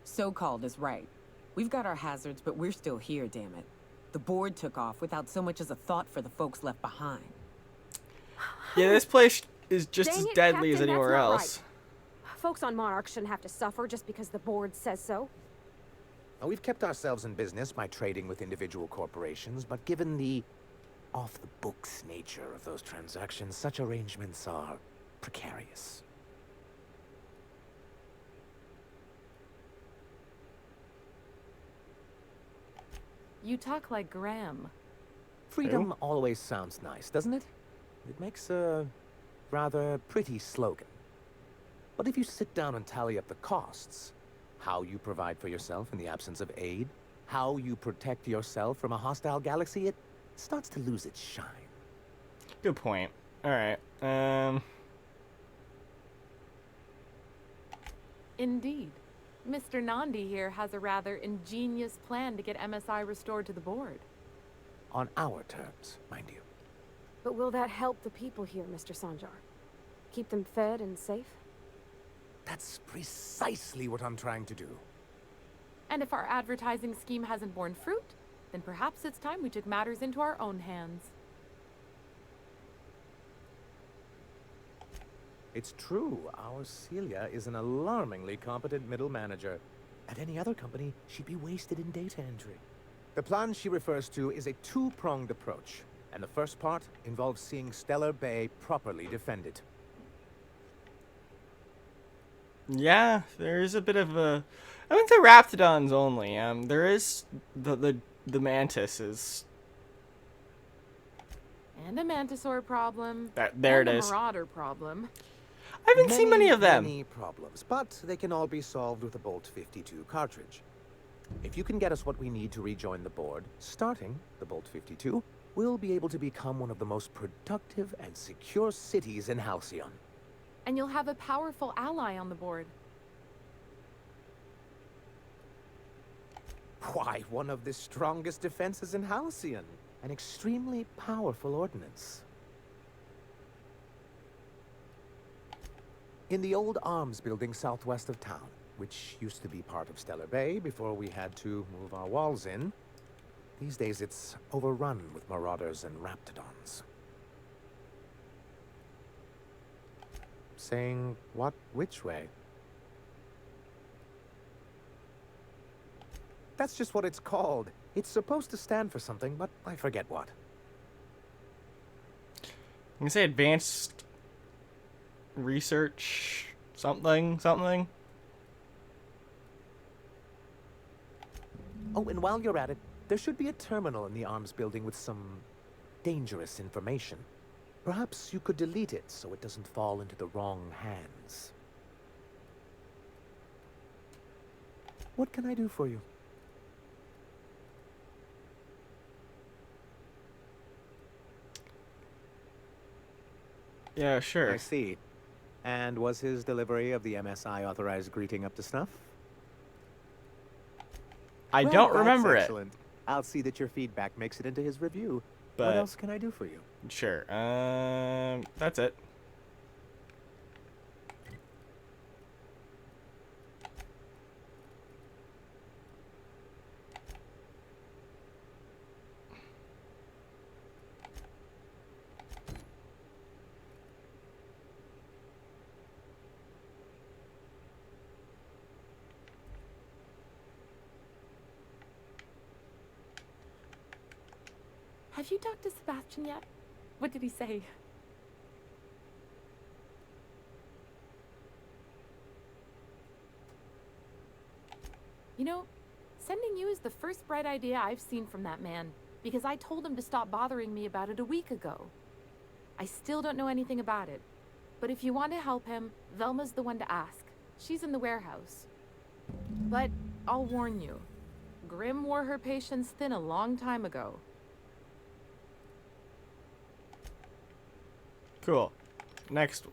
So-called is right. We've got our hazards, but we're still here, damn it. The board took off without so much as a thought for the folks left behind. Yeah, this place is just Dang as it, deadly as Captain, anywhere that's not else. right. Folks on Monarch shouldn't have to suffer just because the board says so. Now, we've kept ourselves in business by trading with individual corporations, but given the off-the-books nature of those transactions, such arrangements are precarious. You talk like Graham. Freedom always sounds nice, doesn't it? It makes a rather pretty slogan. But if you sit down and tally up the costs, how you provide for yourself in the absence of aid, how you protect yourself from a hostile galaxy, it starts to lose its shine. Good point. Alright. Indeed. Mr. Nandi here has a rather ingenious plan to get MSI restored to the board. On our terms, mind you. But will that help the people here, Mr. Sanjar? Keep them fed and safe? That's precisely what I'm trying to do. And if our advertising scheme hasn't borne fruit, then perhaps it's time we took matters into our own hands. It's true, our Celia is an alarmingly competent middle manager. At any other company, she'd be wasted in data entry. The plan she refers to is a two-pronged approach, and the first part involves seeing Stellar Bay properly defended. Yeah, there is a bit of a... I wouldn't say Raptidons only. There is the mantises. And a Mantisaur problem. There and it is. a Marauder problem. I haven't seen many of them. Many problems, but they can all be solved with a Bolt 52 cartridge. If you can get us what we need to rejoin the board, starting the Bolt 52, we'll be able to become one of the most productive and secure cities in Halcyon. And you'll have a powerful ally on the board. Why, one of the strongest defenses in Halcyon. An extremely powerful ordnance. In the old arms building southwest of town, which used to be part of Stellar Bay before we had to move our walls in, these days it's overrun with marauders and raptidons. Saying what which way? That's just what it's called. It's supposed to stand for something, but I forget what. I'm gonna say advanced research something. Oh, and while you're at it, there should be a terminal in the arms building with some dangerous information. Perhaps you could delete it so it doesn't fall into the wrong hands. What can I do for you? Yeah, sure. I see. And was his delivery of the MSI authorized greeting up to snuff? I Well, don't that's remember excellent. I'll see that your feedback makes it into his review. But what else can I do for you? Sure. That's it. Have you talked to Sebastian yet? What did he say? You know, sending you is the first bright idea I've seen from that man, because I told him to stop bothering me about it a week ago. I still don't know anything about it, but if you want to help him, Velma's the one to ask. She's in the warehouse. But I'll warn you, Grimm wore her patience thin a long time ago. Cool. Next.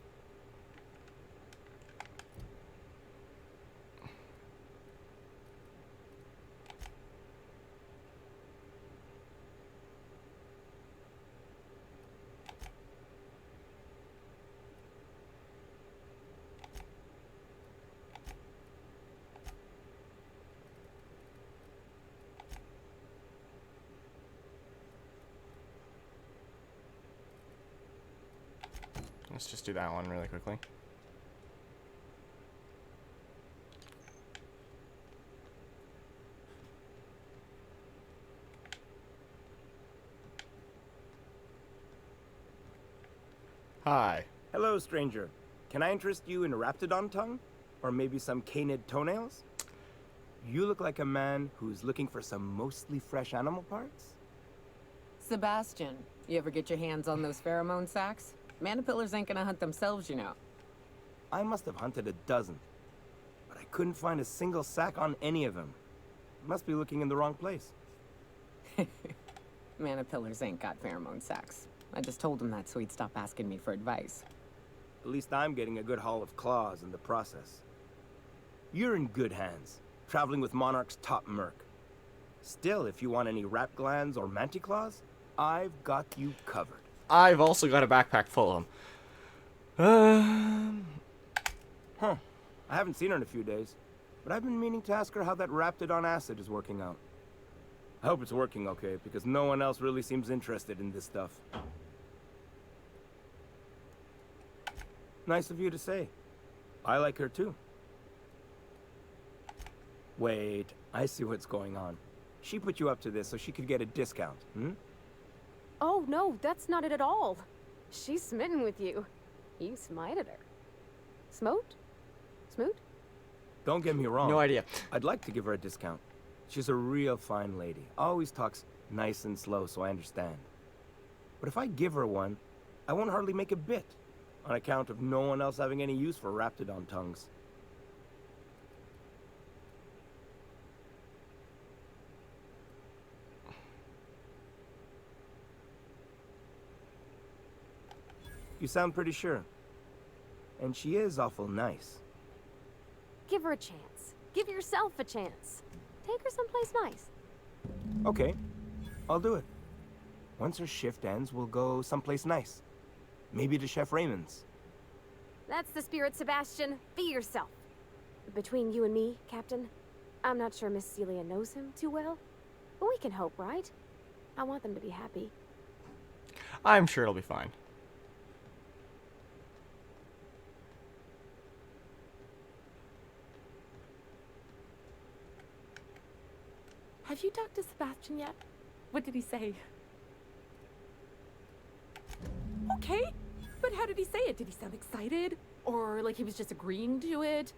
Let's just do that one really quickly. Hi. Hello, stranger. Can I interest you in raptidon tongue? Or maybe some canid toenails? You look like a man who's looking for some mostly fresh animal parts? Sebastian, you ever get your hands on those pheromone sacs? Manipillars ain't gonna hunt themselves, you know. I must have hunted a dozen, but I couldn't find a single sack on any of them. Must be looking in the wrong place. Manipillars ain't got pheromone sacs. I just told him that so he'd stop asking me for advice. At least I'm getting a good haul of claws in the process. You're in good hands, traveling with Monarch's top merc. Still, if you want any rat glands or manticlaws, I've got you covered. I've also got a backpack full of them. Huh. I haven't seen her in a few days, but I've been meaning to ask her how that raptidon acid is working out. I hope it's working okay, because no one else really seems interested in this stuff. Nice of you to say. I like her too. Wait, I see what's going on. She put you up to this so she could get a discount, hmm? Oh, no, that's not it at all. She's smitten with you. You smited her. Smote? Smoot? Don't get me wrong. No idea. I'd like to give her a discount. She's a real fine lady. Always talks nice and slow, so I understand. But if I give her one, I won't hardly make a bit. on account of no one else having any use for Raptidon tongues. You sound pretty sure. And she is awful nice. Give her a chance. Give yourself a chance. Take her someplace nice. Okay, I'll do it. Once her shift ends, we'll go someplace nice. Maybe to Chef Raymond's. That's the spirit, Sebastian. Be yourself. Between you and me, Captain, I'm not sure Miss Celia knows him too well. But we can hope, right? I want them to be happy. I'm sure it'll be fine. Have you talked to Sebastian yet? What did he say? Okay, but how did he say it? Did he sound excited? Or like he was just agreeing to it?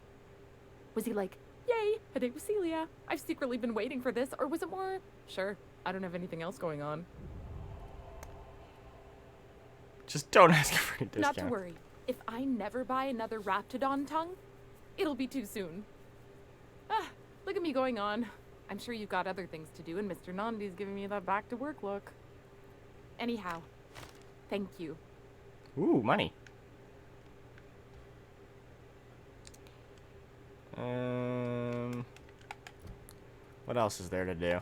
Was he like, yay, a date with Celia. I've secretly been waiting for this. Or was it more, sure, I don't have anything else going on. Just don't ask for any discount. Not to worry. If I never buy another Raptidon tongue, it'll be too soon. Ah, look at me going on. I'm sure you've got other things to do, and Mr. Nandi's giving me that back-to-work look. Anyhow, thank you. Ooh, money. What else is there to do?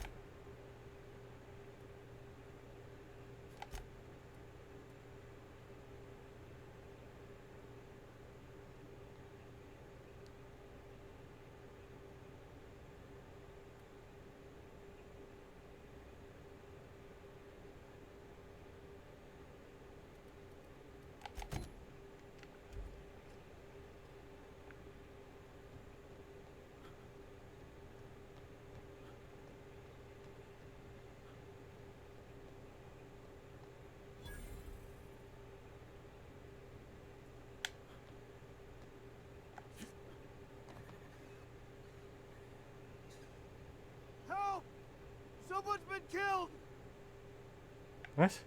Help! Someone's been killed! What?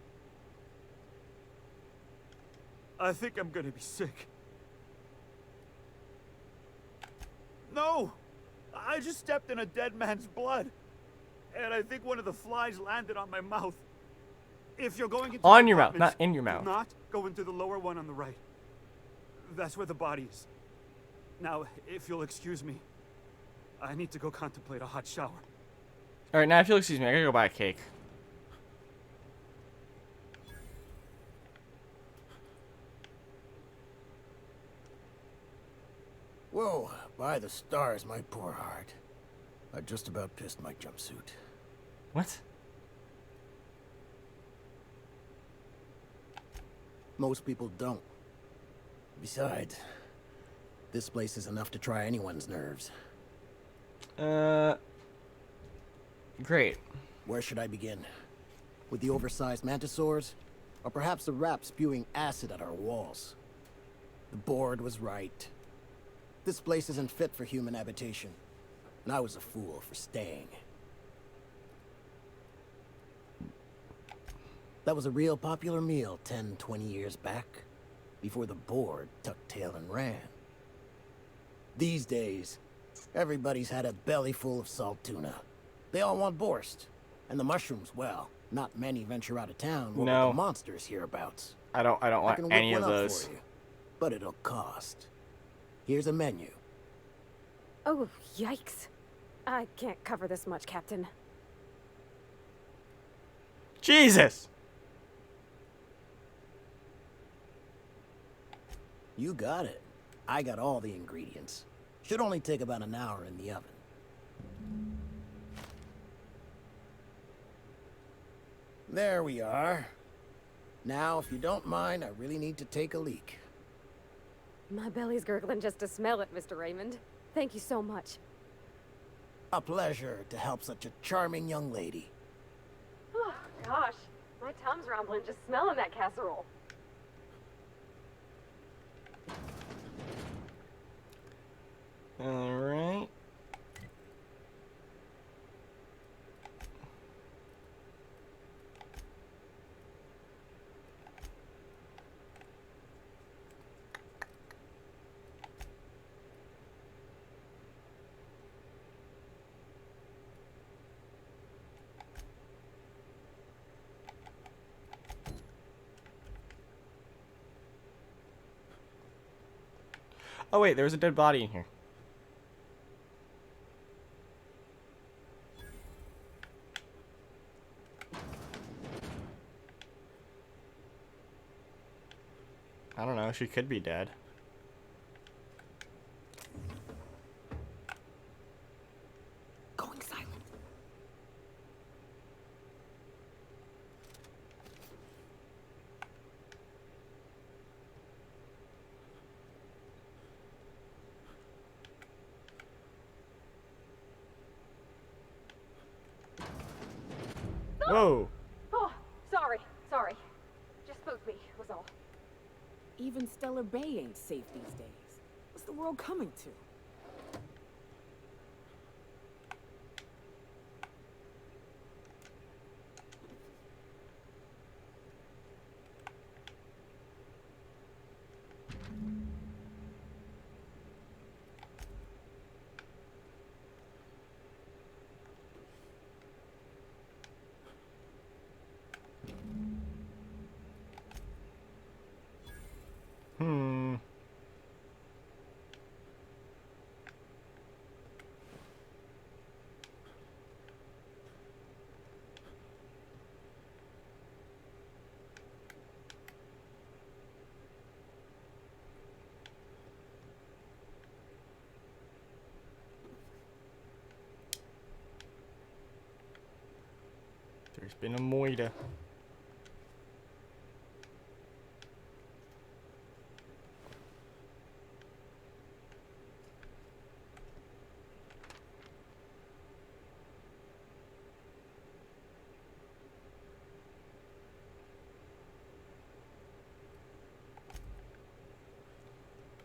I think I'm gonna be sick. No! I just stepped in a dead man's blood. And I think one of the flies landed on my mouth. If you're going into On the your mouth, apartments, not in your do mouth. not go into the lower one on the right. That's where the body is. Now, if you'll excuse me, I need to go contemplate a hot shower. Alright, now if you'll excuse me, I gotta go buy a cake. Whoa, by the stars, my poor heart. I just about pissed my jumpsuit. What? Most people don't. Besides, this place is enough to try anyone's nerves. Great. Where should I begin? With the oversized mantisaurs? Or perhaps the rap spewing acid at our walls? The board was right. This place isn't fit for human habitation. And I was a fool for staying. That was a real popular meal 10, 20 years back, before the board tucked tail and ran. These days, everybody's had a belly full of salt tuna. They all want borscht. And the mushrooms, well, not many venture out of town with No. the monsters hereabouts. I don't I want can whip any one of up those. for you, but it'll cost. Here's a menu. Oh, yikes. I can't cover this much, Captain. Jesus! You got it. I got all the ingredients. Should only take about an hour in the oven. There we are. Now, if you don't mind, I really need to take a leak. My belly's gurgling just to smell it, Mr. Raymond. Thank you so much. A pleasure to help such a charming young lady. Oh, gosh. My tum's rumbling just smelling that casserole. Alright. Oh wait, there was a dead body in here. I don't know, she could be dead. Going silent. Whoa! Oh, sorry. Just spooked me, was all. Even Stellar Bay ain't safe these days. What's the world coming to? Hmm. There's been a moida.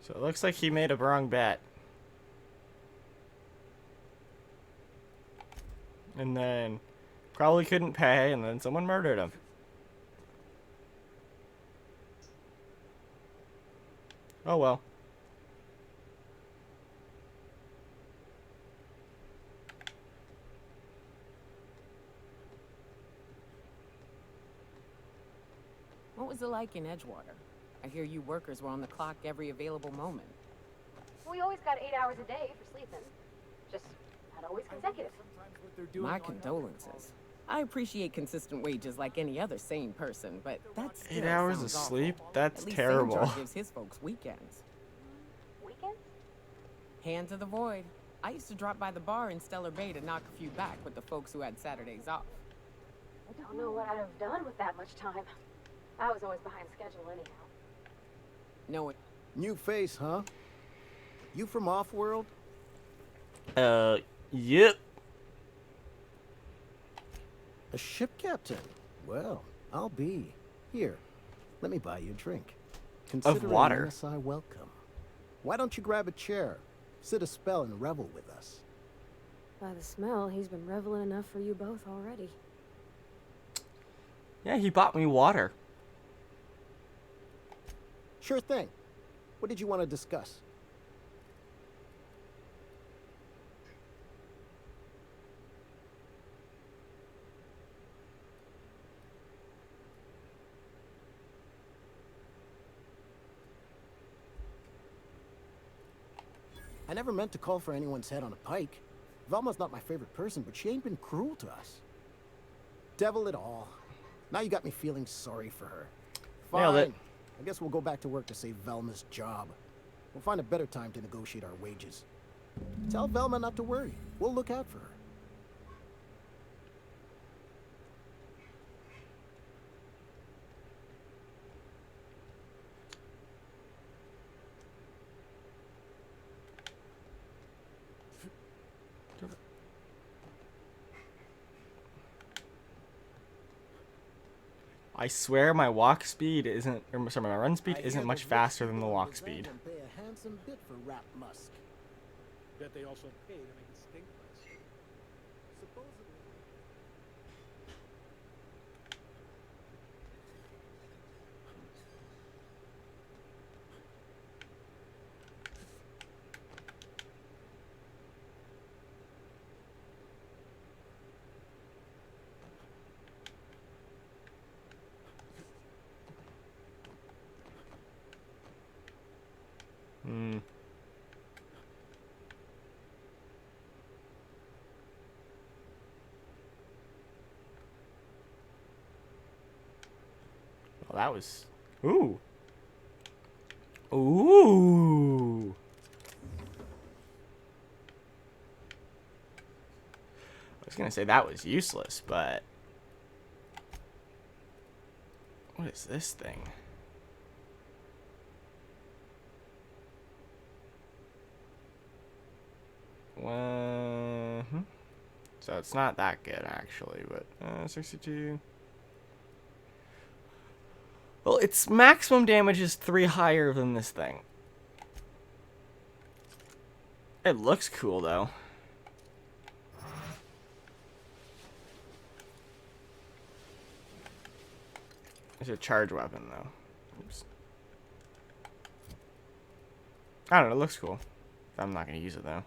So it looks like he made a wrong bet. And then probably couldn't pay, and then someone murdered him. Oh well. What was it like in Edgewater? I hear you workers were on the clock every available moment. We always got 8 hours a day for sleeping. Just not always consecutive. My condolences. I appreciate consistent wages like any other sane person, but that's 8 hours of sleep? That's At least terrible. Sanjar gives his folks weekends. Weekends? Hand to the void. I used to drop by the bar in Stellar Bay to knock a few back with the folks who had Saturdays off. I don't know what I'd have done with that much time. I was always behind schedule anyhow. No, New face, huh? You from Offworld? Yep. A ship captain? Well, I'll be. Here, let me buy you a drink. Consider water. an MSI welcome. Why don't you grab a chair, sit a spell, and revel with us? By the smell, he's been reveling enough for you both already. Yeah, he bought me water. Sure thing. What did you want to discuss? I never meant to call for anyone's head on a pike. Velma's not my favorite person, but she ain't been cruel to us. Devil it all. Now you got me feeling sorry for her. Nailed it. Fine. I guess we'll go back to work to save Velma's job. We'll find a better time to negotiate our wages. Tell Velma not to worry. We'll look out for her. I swear my walk speed isn't, or sorry, my run speed isn't much faster than the walk speed. Pay a handsome bit for Rat Musk. Bet they also pay to make it stink less. Supposedly. that was... Ooh. Ooh. I was gonna say that was useless, but... What is this thing? So it's not that good, actually, but 62. Well, its maximum damage is 3 higher than this thing. It looks cool, though. It's a charge weapon, though. Oops. I don't know, it looks cool. I'm not going to use it, though.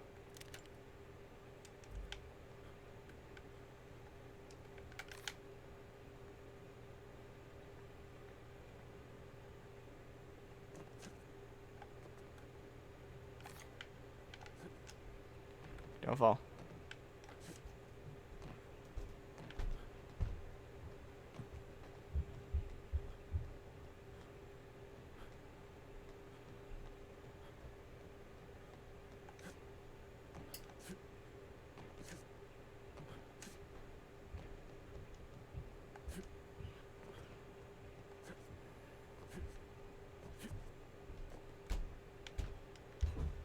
Don't fall.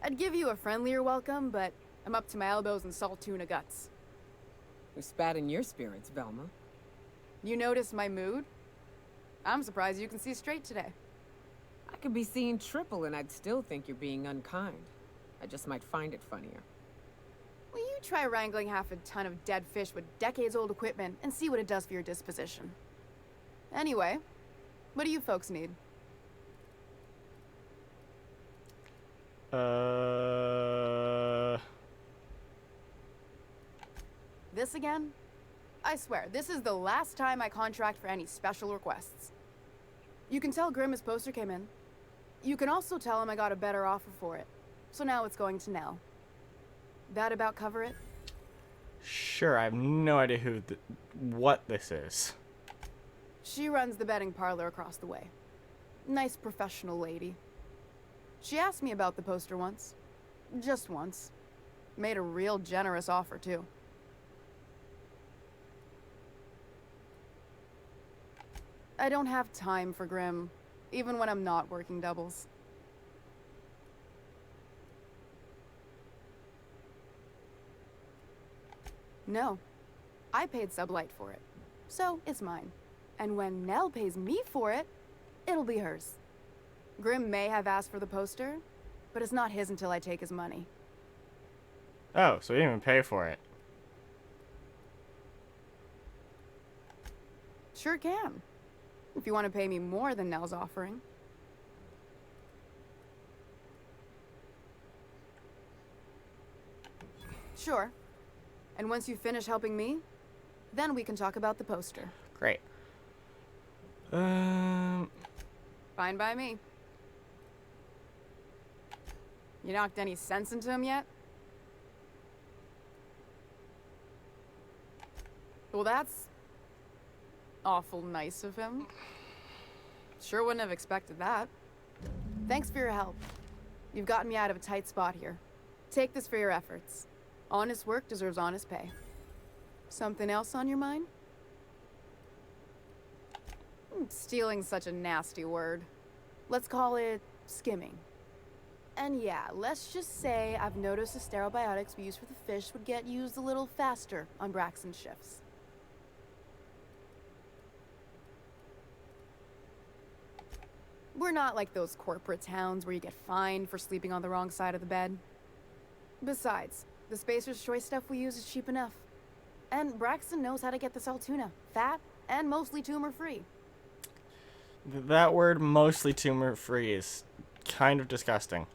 I'd give you a friendlier welcome, but I'm up to my elbows in salt tuna guts. We spat in your spirits, Velma. You notice my mood? I'm surprised you can see straight today. I could be seeing triple and I'd still think you're being unkind. I just might find it funnier. Will you try wrangling half a ton of dead fish with decades-old equipment and see what it does for your disposition? Anyway, what do you folks need? This again? I swear, this is the last time I contract for any special requests. You can tell Grimm his poster came in. You can also tell him I got a better offer for it. So now it's going to Nell. That about cover it? Sure, I have no idea what this is. She runs the betting parlor across the way. Nice professional lady. She asked me about the poster once. Just once. Made a real generous offer, too. I don't have time for Grimm, even when I'm not working doubles. No. I paid Sublight for it. So, it's mine. And when Nell pays me for it, it'll be hers. Grimm may have asked for the poster, but it's not his until I take his money. Oh, so he didn't even pay for it. Sure can. If you want to pay me more than Nell's offering. Sure. And once you finish helping me, then we can talk about the poster. Great. Fine by me. You knocked any sense into him yet? Well, that's awful nice of him. Sure wouldn't have expected that. Thanks for your help. You've gotten me out of a tight spot here. Take this for your efforts. Honest work deserves honest pay. Something else on your mind? Stealing's such a nasty word. Let's call it skimming. And yeah, let's just say I've noticed the sterile biotics we use for the fish would get used a little faster on Braxton's shifts. We're not like those corporate towns where you get fined for sleeping on the wrong side of the bed. Besides, the Spacer's Choice stuff we use is cheap enough. And Braxton knows how to get the salt tuna, fat and mostly tumor-free. That word, mostly tumor-free, is kind of disgusting.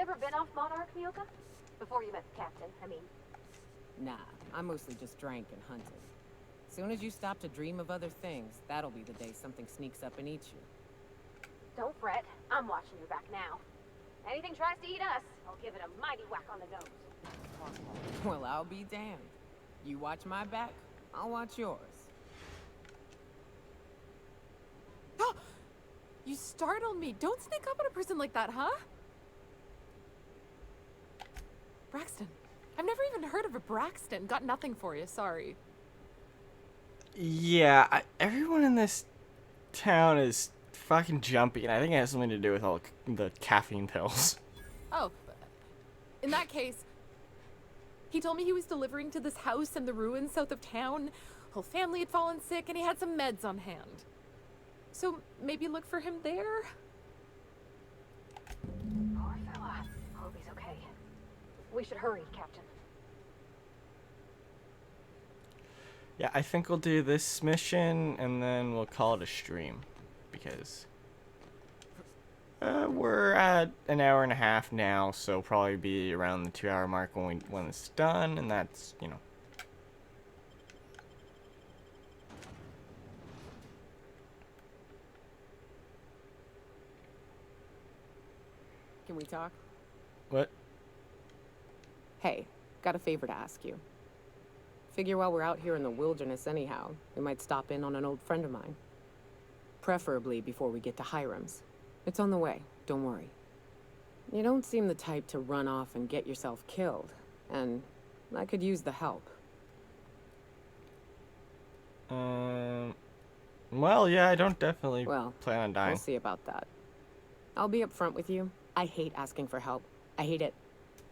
ever been off Monarch, Mioka? Before you met the captain, I mean. Nah, I mostly just drank and hunted. Soon as you stop to dream of other things, that'll be the day something sneaks up and eats you. Don't fret. I'm watching your back now. Anything tries to eat us, I'll give it a mighty whack on the nose. Well, I'll be damned. You watch my back, I'll watch yours. You startled me. Don't sneak up on a person like that, huh? Braxton. I've never even heard of a Braxton. Got nothing for you, sorry. Yeah, everyone in this town is fucking jumpy, and I think it has something to do with all the caffeine pills. Oh, in that case, he told me he was delivering to this house in the ruins south of town. Whole family had fallen sick, and he had some meds on hand. So maybe look for him there? Poor fella. Hope he's okay. We should hurry, Captain. Yeah, I think we'll do this mission, and then we'll call it a stream, because we're at an hour and a half now, so probably be around the 2-hour mark when it's done, and that's, you know. Can we talk? What? Hey, got a favor to ask you. Figure while we're out here in the wilderness anyhow, we might stop in on an old friend of mine. Preferably before we get to Hiram's. It's on the way, don't worry. You don't seem the type to run off and get yourself killed, and I could use the help. Well, yeah, I don't definitely plan on dying. We'll see about that. I'll be upfront with you. I hate asking for help. I hate it.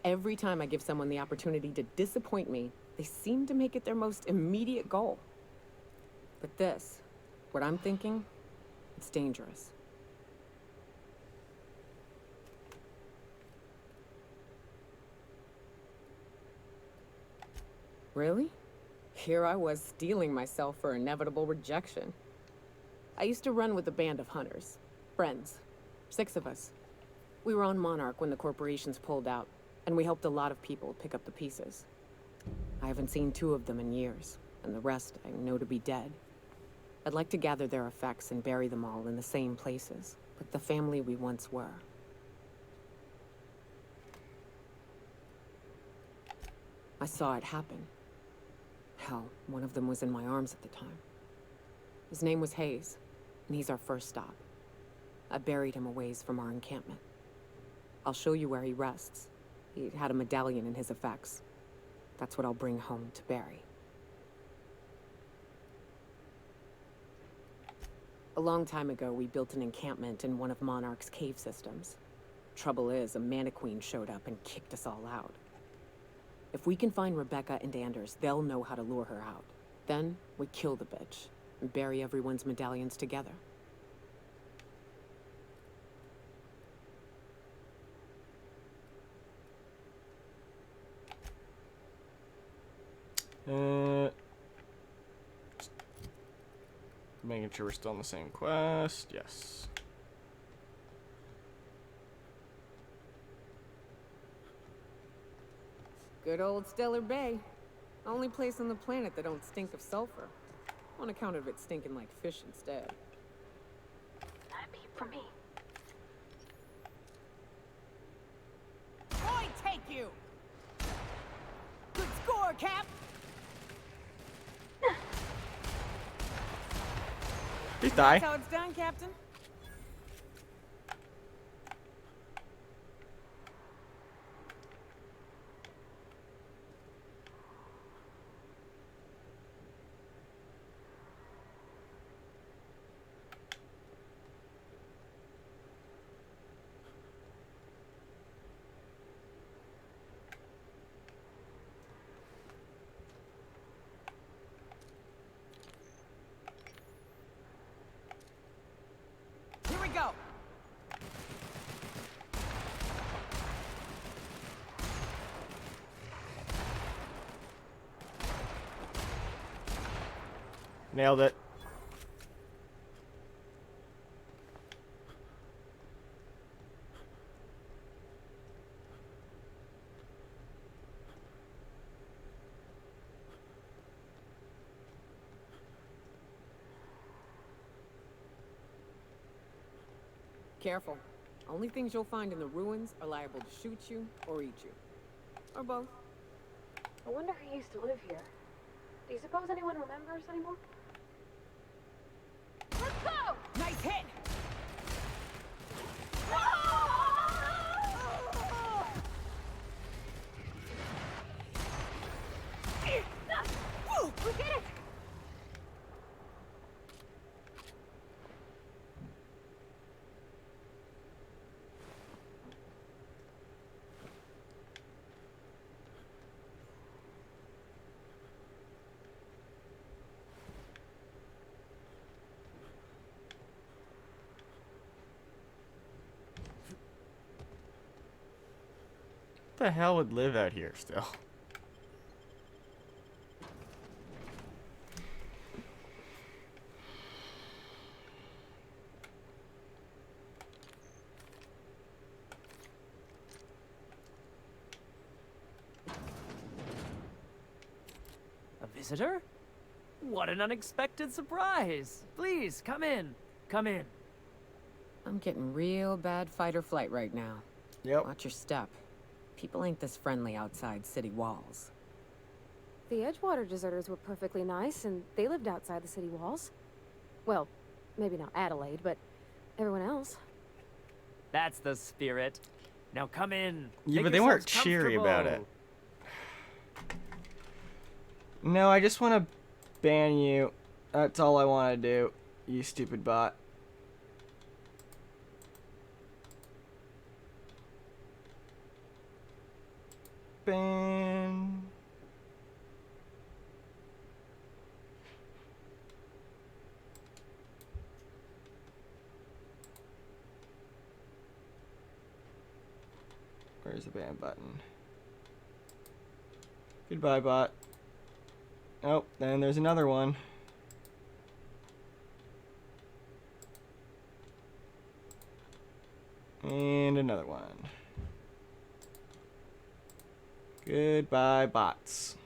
Every time I give someone the opportunity to disappoint me, they seem to make it their most immediate goal. But this, what I'm thinking, it's dangerous. Really? Here I was steeling myself for inevitable rejection. I used to run with a band of hunters. Friends. 6 of us. We were on Monarch when the corporations pulled out, and we helped a lot of people pick up the pieces. I haven't seen 2 of them in years, and the rest I know to be dead. I'd like to gather their effects and bury them all in the same places, like the family we once were. I saw it happen. Hell, one of them was in my arms at the time. His name was Hayes, and he's our first stop. I buried him a ways from our encampment. I'll show you where he rests. He had a medallion in his effects. That's what I'll bring home to Barry. A long time ago, we built an encampment in one of Monarch's cave systems. Trouble is, a Mantiqueen showed up and kicked us all out. If we can find Rebecca and Anders, they'll know how to lure her out. Then, we kill the bitch, and bury everyone's medallions together. Making sure we're still on the same quest. Yes. Good old Stellar Bay. Only place on the planet that don't stink of sulfur. On account of it stinking like fish instead. Not a peep from me. Point take you! Good score, Cap! Please die. That's how it's done, Captain. Here we go. Nailed it. Careful. Only things you'll find in the ruins are liable to shoot you or eat you. Or both. I wonder who used to live here. Do you suppose anyone remembers anymore? Let's go! Nice hit! We did it! What the hell would live out here still? A visitor? What an unexpected surprise! Please, come in. Come in. I'm getting real bad fight or flight right now. Yep. Watch your step. People ain't this friendly outside city walls. The Edgewater deserters were perfectly nice, and they lived outside the city walls. Well, maybe not Adelaide, but everyone else. That's the spirit. Now come in. Yeah, Make but they weren't yourselves cheery about it. comfortable. No, I just want to ban you. That's all I want to do, you stupid bot. Ban. Where's the ban button? Goodbye, bot. Oh, then there's another one. And another one. Goodbye, bots.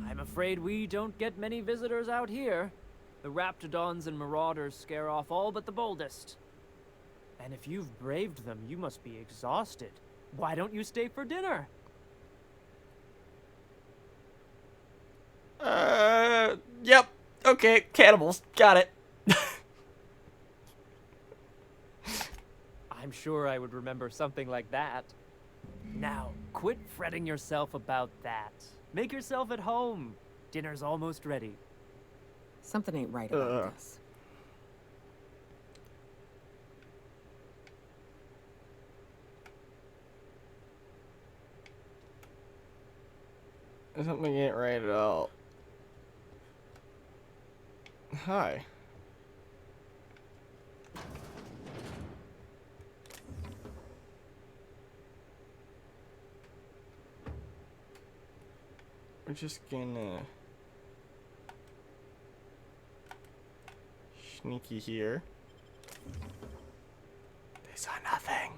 I'm afraid we don't get many visitors out here. The Raptidons and Marauders scare off all but the boldest. And if you've braved them, you must be exhausted. Why don't you stay for dinner? Yep. Okay, cannibals. Got it. I'm sure I would remember something like that. Now, quit fretting yourself about that. Make yourself at home. Dinner's almost ready. Something ain't right about this. Something ain't right at all. Hi. We're just gonna sneaky here. They saw nothing.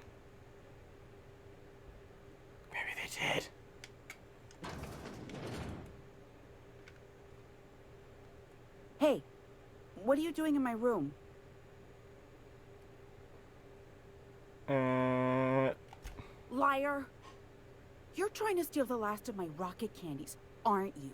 Maybe they did. Hey, what are you doing in my room? Liar! You're trying to steal the last of my rocket candies, aren't you?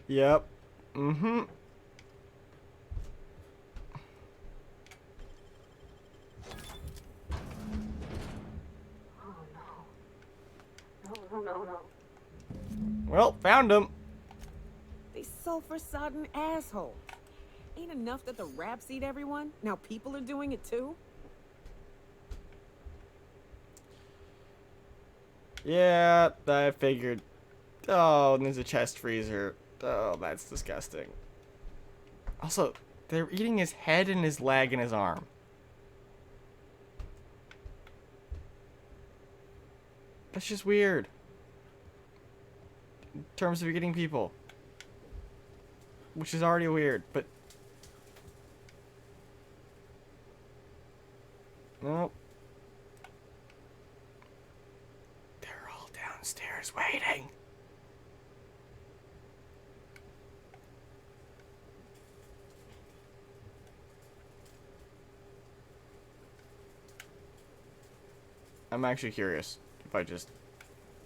Yep. Mm-hmm. No. Well, found him. They sulfur-sodden assholes. Ain't enough that the raps eat everyone? Now people are doing it too? Yeah, I figured. Oh, and there's a chest freezer. Oh, that's disgusting. Also, they're eating his head and his leg and his arm. That's just weird. In terms of eating people. Which is already weird, but... Nope. They're all downstairs waiting. I'm actually curious if I just...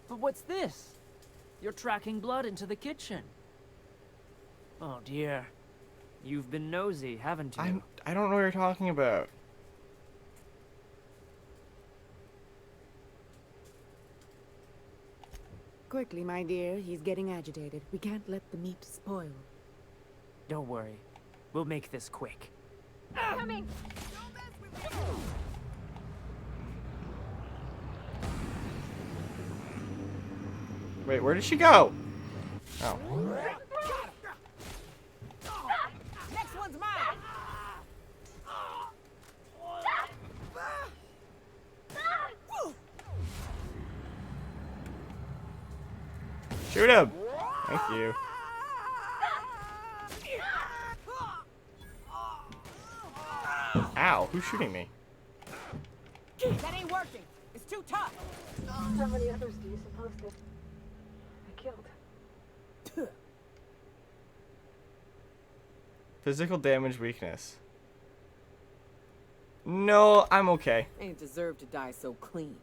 But what's this? You're tracking blood into the kitchen. Oh dear. You've been nosy, haven't you? I don't know what you're talking about. Quickly, my dear. He's getting agitated. We can't let the meat spoil. Don't worry. We'll make this quick. Coming! Wait, where did she go? Oh. Next one's mine. Shoot him! Thank you. Ow, who's shooting me? That ain't working. It's too tough. How many others do you suppose that I killed? Physical damage weakness. No, I'm okay. Ain't deserve to die so clean.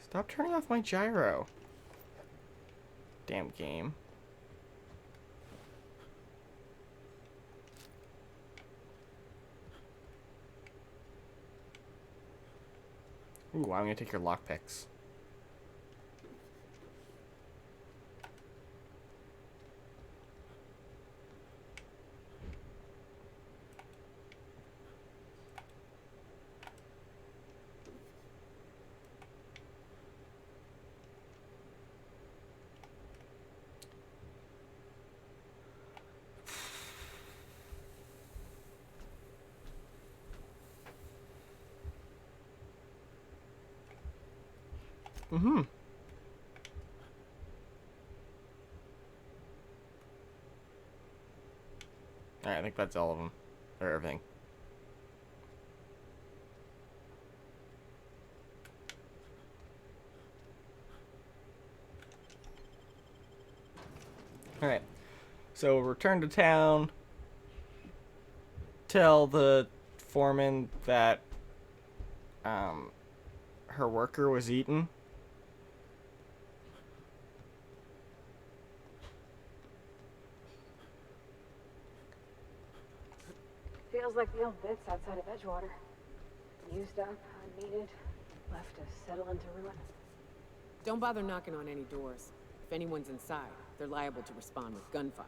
Stop turning off my gyro. Damn game. Ooh, I'm gonna take your lockpicks. Mm-hmm. Alright, I think that's all of them. Or everything. Alright. So return to town. Tell the foreman that her worker was eaten. Feels like the old bits outside of Edgewater. Used up, unneeded, left to settle into ruin. Don't bother knocking on any doors. If anyone's inside, they're liable to respond with gunfire.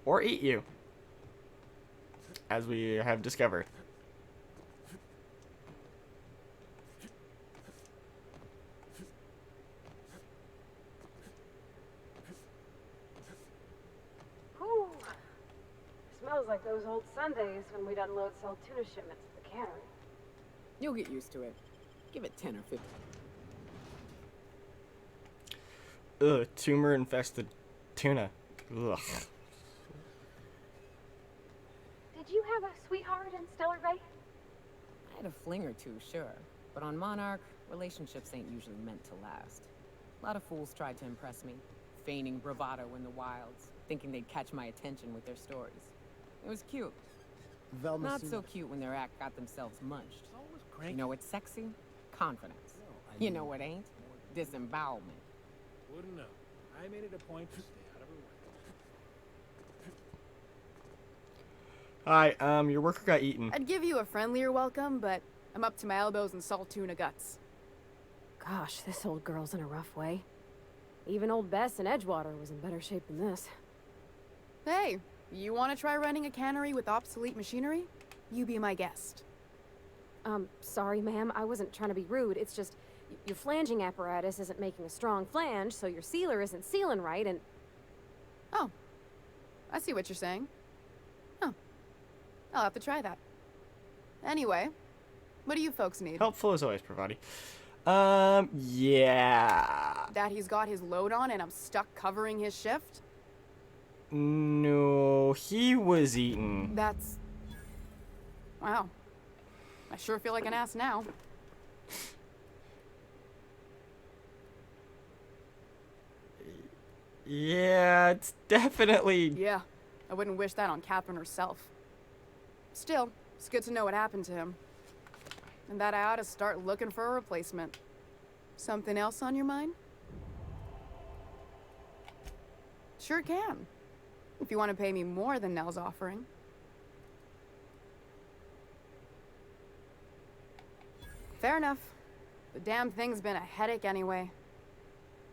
Or eat you. As we have discovered. Whew. Smells like those old Sundays when we'd unload salt tuna shipments at the cannery. You'll get used to it. Give it 10 or 15. Ugh, tumor-infested tuna. Ugh. Did you have a sweetheart in Stellar Bay? I had a fling or two, sure. But on Monarch, relationships ain't usually meant to last. A lot of fools tried to impress me, feigning bravado in the wilds, thinking they'd catch my attention with their stories. It was cute. Not so cute when their act got themselves munched. You know what's sexy? Confidence. You know what ain't? Disembowelment. Wouldn't know. I made it a point to stay out of her way. Hi, your worker got eaten. I'd give you a friendlier welcome, but I'm up to my elbows in salt tuna guts. Gosh, this old girl's in a rough way. Even old Bess in Edgewater was in better shape than this. Hey, you want to try running a cannery with obsolete machinery? You be my guest. Sorry, ma'am. I wasn't trying to be rude. It's just your flanging apparatus isn't making a strong flange, so your sealer isn't sealing right, and... Oh. I see what you're saying. Huh. I'll have to try that. Anyway, what do you folks need? Helpful as always, Parvati. Yeah. That he's got his load on and I'm stuck covering his shift? No, he was eaten. That's... Wow. I sure feel like an ass now. Yeah, it's definitely... Yeah, I wouldn't wish that on Catherine herself. Still, it's good to know what happened to him. And that I ought to start looking for a replacement. Something else on your mind? Sure can. If you want to pay me more than Nell's offering. Fair enough. The damn thing's been a headache anyway.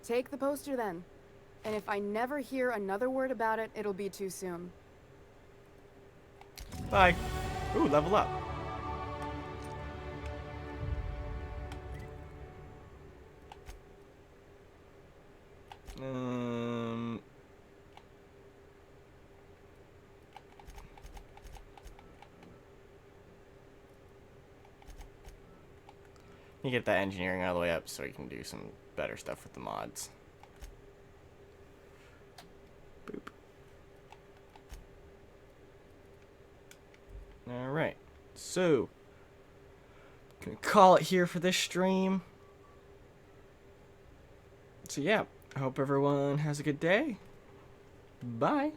Take the poster then. And if I never hear another word about it, it'll be too soon. Bye. Ooh, level up. You get that engineering all the way up so you can do some better stuff with the mods. Boop. Alright, so gonna call it here for this stream. So yeah, I hope everyone has a good day. Bye.